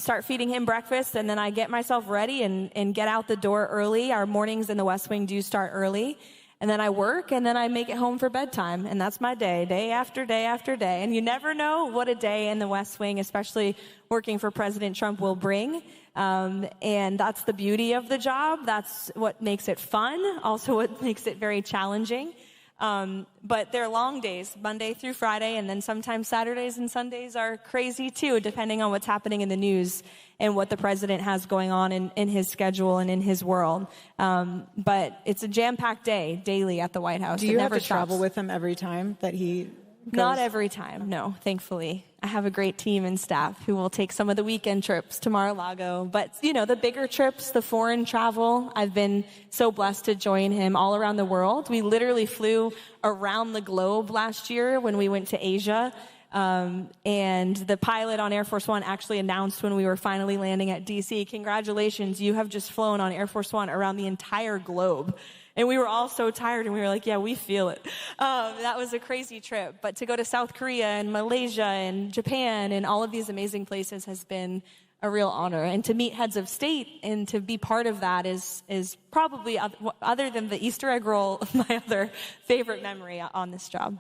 S26: start feeding him breakfast. And then I get myself ready and get out the door early. Our mornings in the West Wing do start early. And then I work, and then I make it home for bedtime. And that's my day after day after day. And you never know what a day in the West Wing, especially working for President Trump, will bring. And that's the beauty of the job. That's what makes it fun, also what makes it very challenging. But they're long days, Monday through Friday, and then sometimes Saturdays and Sundays are crazy too, depending on what's happening in the news and what the president has going on in his schedule and in his world. But it's a jam-packed day, daily at the White House.
S25: Do you have to travel with him every time that he goes?
S26: Not every time, no, thankfully. I have a great team and staff who will take some of the weekend trips to Mar-a-Lago. But, the bigger trips, the foreign travel, I've been so blessed to join him all around the world. We literally flew around the globe last year when we went to Asia. And the pilot on Air Force One actually announced when we were finally landing at D.C., congratulations, you have just flown on Air Force One around the entire globe. And we were all so tired, and we were like, yeah, we feel it. That was a crazy trip. But to go to South Korea and Malaysia and Japan and all of these amazing places has been a real honor. And to meet heads of state and to be part of that is probably, other than the Easter egg roll, my other favorite memory on this job.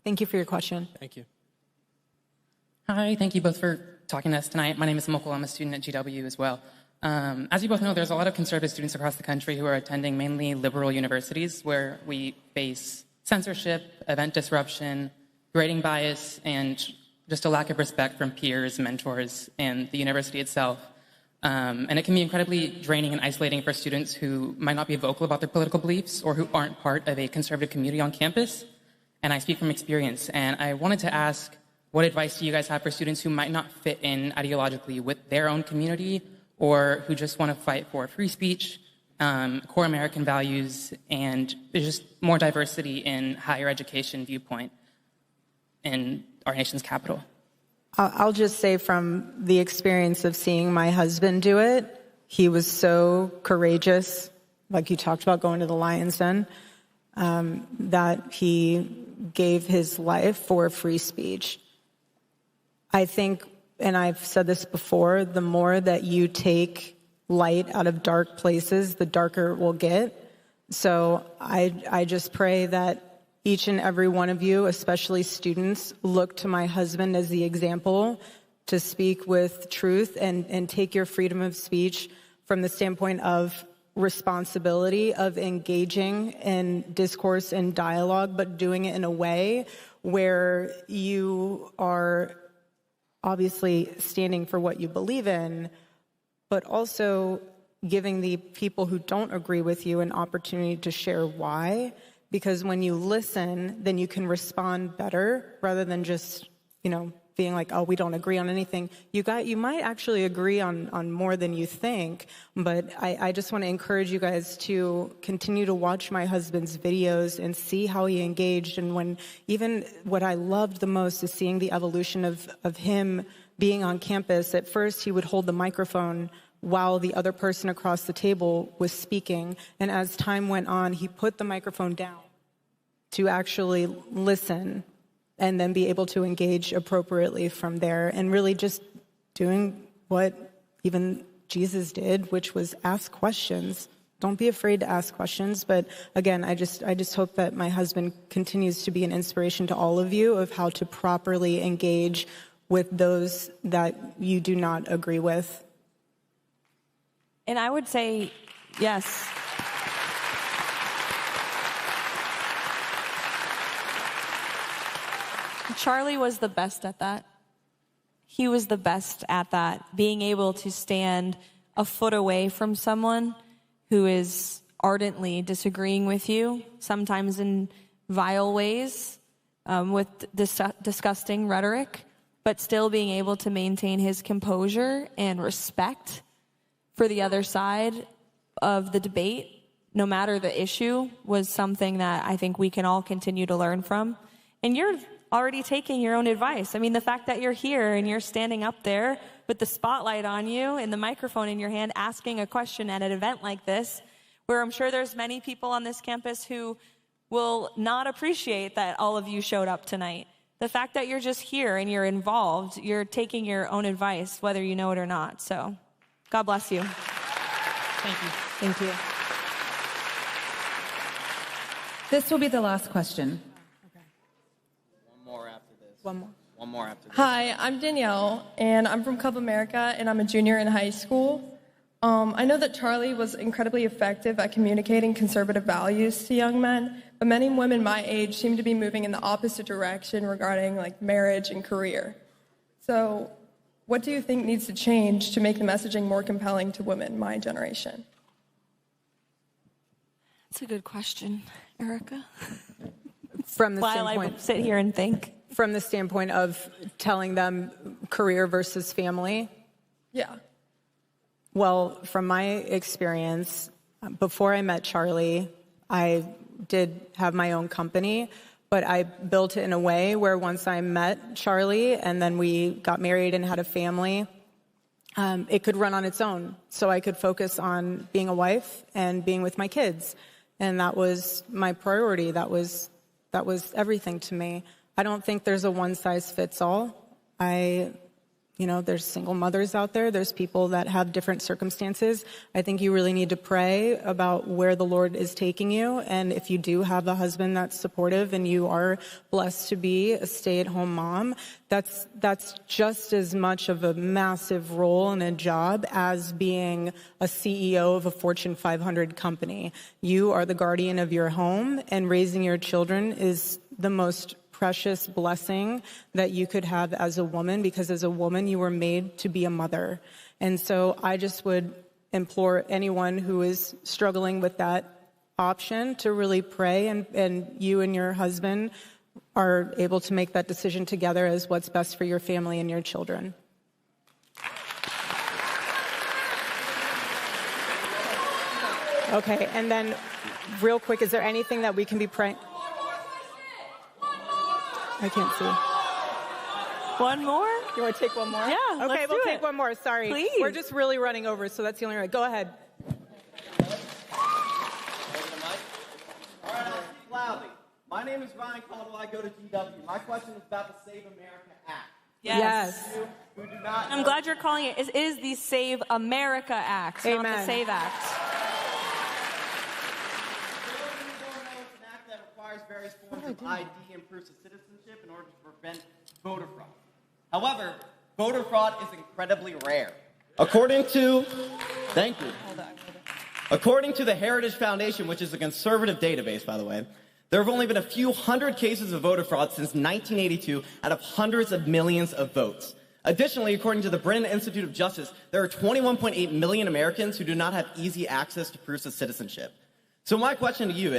S25: Thank you for your question.
S5: Thank you.
S7: Hi, thank you both for talking to us tonight. My name is Mokul. I'm a student at GWU as well. As you both know, there's a lot of conservative students across the country who are attending mainly liberal universities where we face censorship, event disruption, grading bias, and just a lack of respect from peers, mentors, and the university itself. And it can be incredibly draining and isolating for students who might not be vocal about their political beliefs or who aren't part of a conservative community on campus. And I speak from experience. And I wanted to ask, what advice do you guys have for students who might not fit in ideologically with their own community or who just want to fight for free speech, core American values, and there's just more diversity in higher education viewpoint in our nation's capital?
S25: I'll just say from the experience of seeing my husband do it, he was so courageous, like you talked about going to the Lion's Den, that he gave his life for free speech. I think, and I've said this before, the more that you take light out of dark places, the darker it will get. So I just pray that each and every one of you, especially students, look to my husband as the example to speak with truth and take your freedom of speech from the standpoint of responsibility, of engaging in discourse and dialogue, but doing it in a way where you are obviously standing for what you believe in, but also giving the people who don't agree with you an opportunity to share why. Because when you listen, then you can respond better rather than just, being like, oh, we don't agree on anything. You might actually agree on more than you think, but I just want to encourage you guys to continue to watch my husband's videos and see how he engaged. And even what I loved the most is seeing the evolution of him being on campus. At first, he would hold the microphone while the other person across the table was speaking. And as time went on, he put the microphone down to actually listen and then be able to engage appropriately from there, and really just doing what even Jesus did, which was ask questions. Don't be afraid to ask questions. But again, I just hope that my husband continues to be an inspiration to all of you of how to properly engage with those that you do not agree with.
S26: And I would say yes. Charlie was the best at that. He was the best at that, being able to stand a foot away from someone who is ardently disagreeing with you, sometimes in vile ways, with disgusting rhetoric, but still being able to maintain his composure and respect for the other side of the debate, no matter the issue, was something that I think we can all continue to learn from. And you're already taking your own advice. I mean, the fact that you're here and you're standing up there with the spotlight on you and the microphone in your hand asking a question at an event like this, where I'm sure there's many people on this campus who will not appreciate that all of you showed up tonight. The fact that you're just here and you're involved, you're taking your own advice, whether you know it or not. So, God bless you.
S8: Thank you.
S25: Thank you.
S8: This will be the last question.
S25: One more after this.
S9: Hi, I'm Danielle, and I'm from Club America, and I'm a junior in high school. I know that Charlie was incredibly effective at communicating conservative values to young men, but many women my age seem to be moving in the opposite direction regarding like marriage and career. So, what do you think needs to change to make the messaging more compelling to women my generation?
S26: That's a good question, Erica.
S25: From the
S26: While
S25: standpoint,
S26: I sit here and think.
S25: From the standpoint of telling them career versus family?
S9: Yeah.
S25: Well, from my experience, before I met Charlie, I did have my own company, but I built it in a way where once I met Charlie and then we got married and had a family, it could run on its own. So I could focus on being a wife and being with my kids. And that was my priority. That was everything to me. I don't think there's a one-size-fits-all. There's single mothers out there. There's people that have different circumstances. I think you really need to pray about where the Lord is taking you. And if you do have a husband that's supportive and you are blessed to be a stay-at-home mom, that's just as much of a massive role and a job as being a CEO of a Fortune 500 company. You are the guardian of your home, and raising your children is the most precious blessing that you could have as a woman, because as a woman you were made to be a mother. And so I just would implore anyone who is struggling with that option to really pray, and you and your husband are able to make that decision together as what's best for your family and your children. Okay, and then real quick, is there anything that we can be praying? I can't see.
S26: One more?
S25: You want to take one more?
S26: Yeah,
S25: okay,
S26: let's
S25: we'll
S26: do
S25: take
S26: it.
S25: one more. Sorry.
S26: Please.
S25: We're just really running over, so that's the only way. Go ahead.
S10: All right, I'll speak loudly. My name is Ryan Caldwell. I go to GW. My question is about the Save America Act.
S26: Yes.
S10: Who do not
S26: I'm glad you're calling it. It is the Save America Act, not the Save Act.
S10: Various forms of ID and proofs of citizenship in order to prevent voter fraud. However, voter fraud is incredibly rare. According to the Heritage Foundation, which is a conservative database, by the way, there have only been a few hundred cases of voter fraud since 1982 out of hundreds of millions of votes. Additionally, according to the Brennan Institute of Justice, there are 21.8 million Americans who do not have easy access to proofs of citizenship. So my question to you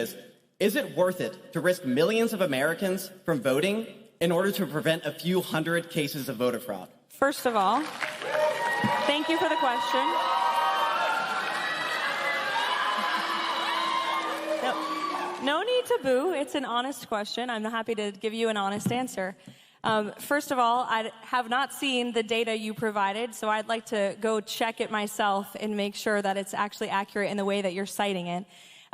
S10: is it worth it to risk millions of Americans from voting in order to prevent a few hundred cases of voter fraud?
S26: First of all, thank you for the question. No need to boo. It's an honest question. I'm happy to give you an honest answer. First of all, I have not seen the data you provided, so I'd like to go check it myself and make sure that it's actually accurate in the way that you're citing it.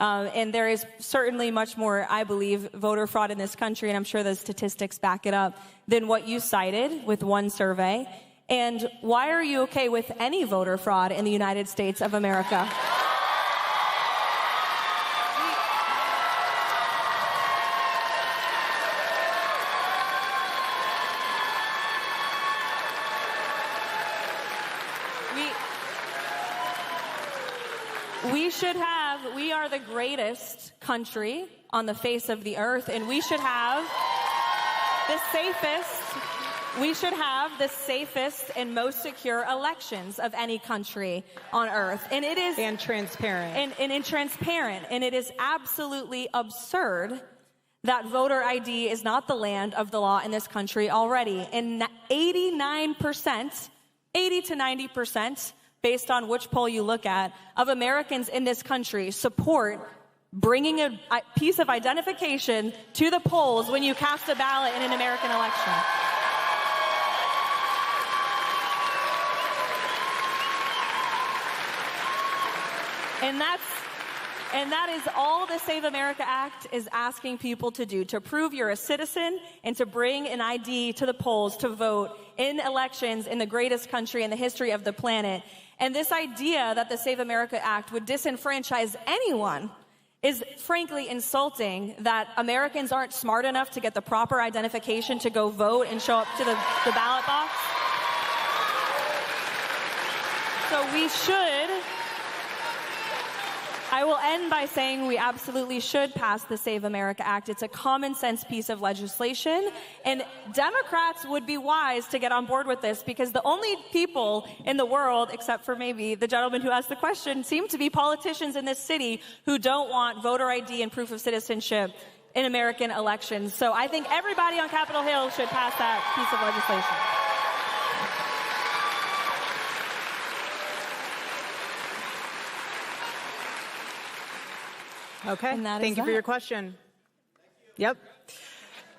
S26: And there is certainly much more, I believe, voter fraud in this country, and I'm sure the statistics back it up, than what you cited with one survey. And why are you okay with any voter fraud in the United States of America? We are the greatest country on the face of the earth, and we should have the safest and most secure elections of any country on earth. And it is
S25: transparent.
S26: And transparent. And it is absolutely absurd that voter ID is not the land of the law in this country already. And 89%, 80 to 90%, based on which poll you look at, of Americans in this country support bringing a piece of identification to the polls when you cast a ballot in an American election. And that is all the Save America Act is asking people to do, to prove you're a citizen and to bring an ID to the polls to vote in elections in the greatest country in the history of the planet. And this idea that the Save America Act would disenfranchise anyone is frankly insulting, that Americans aren't smart enough to get the proper identification to go vote and show up to the ballot box. So we should... I will end by saying we absolutely should pass the Save America Act. It's a common sense piece of legislation, and Democrats would be wise to get on board with this, because the only people in the world, except for maybe the gentleman who asked the question, seem to be politicians in this city who don't want voter ID and proof of citizenship in American elections. So I think everybody on Capitol Hill should pass that piece of legislation.
S25: Okay, thank you for your question. Yep.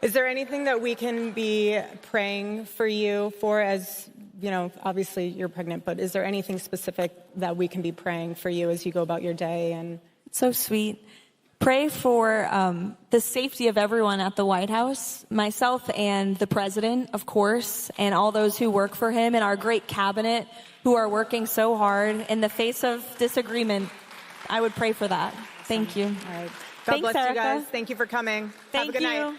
S25: Is there anything that we can be praying for you for, as, you know, obviously you're pregnant, but is there anything specific that we can be praying for you as you go about your day? And
S26: it's so sweet. Pray for the safety of everyone at the White House, myself and the president, of course, and all those who work for him, and our great cabinet who are working so hard in the face of disagreement. I would pray for that. Thank you.
S25: All right. God bless you guys. Thank you for coming. Have a good night.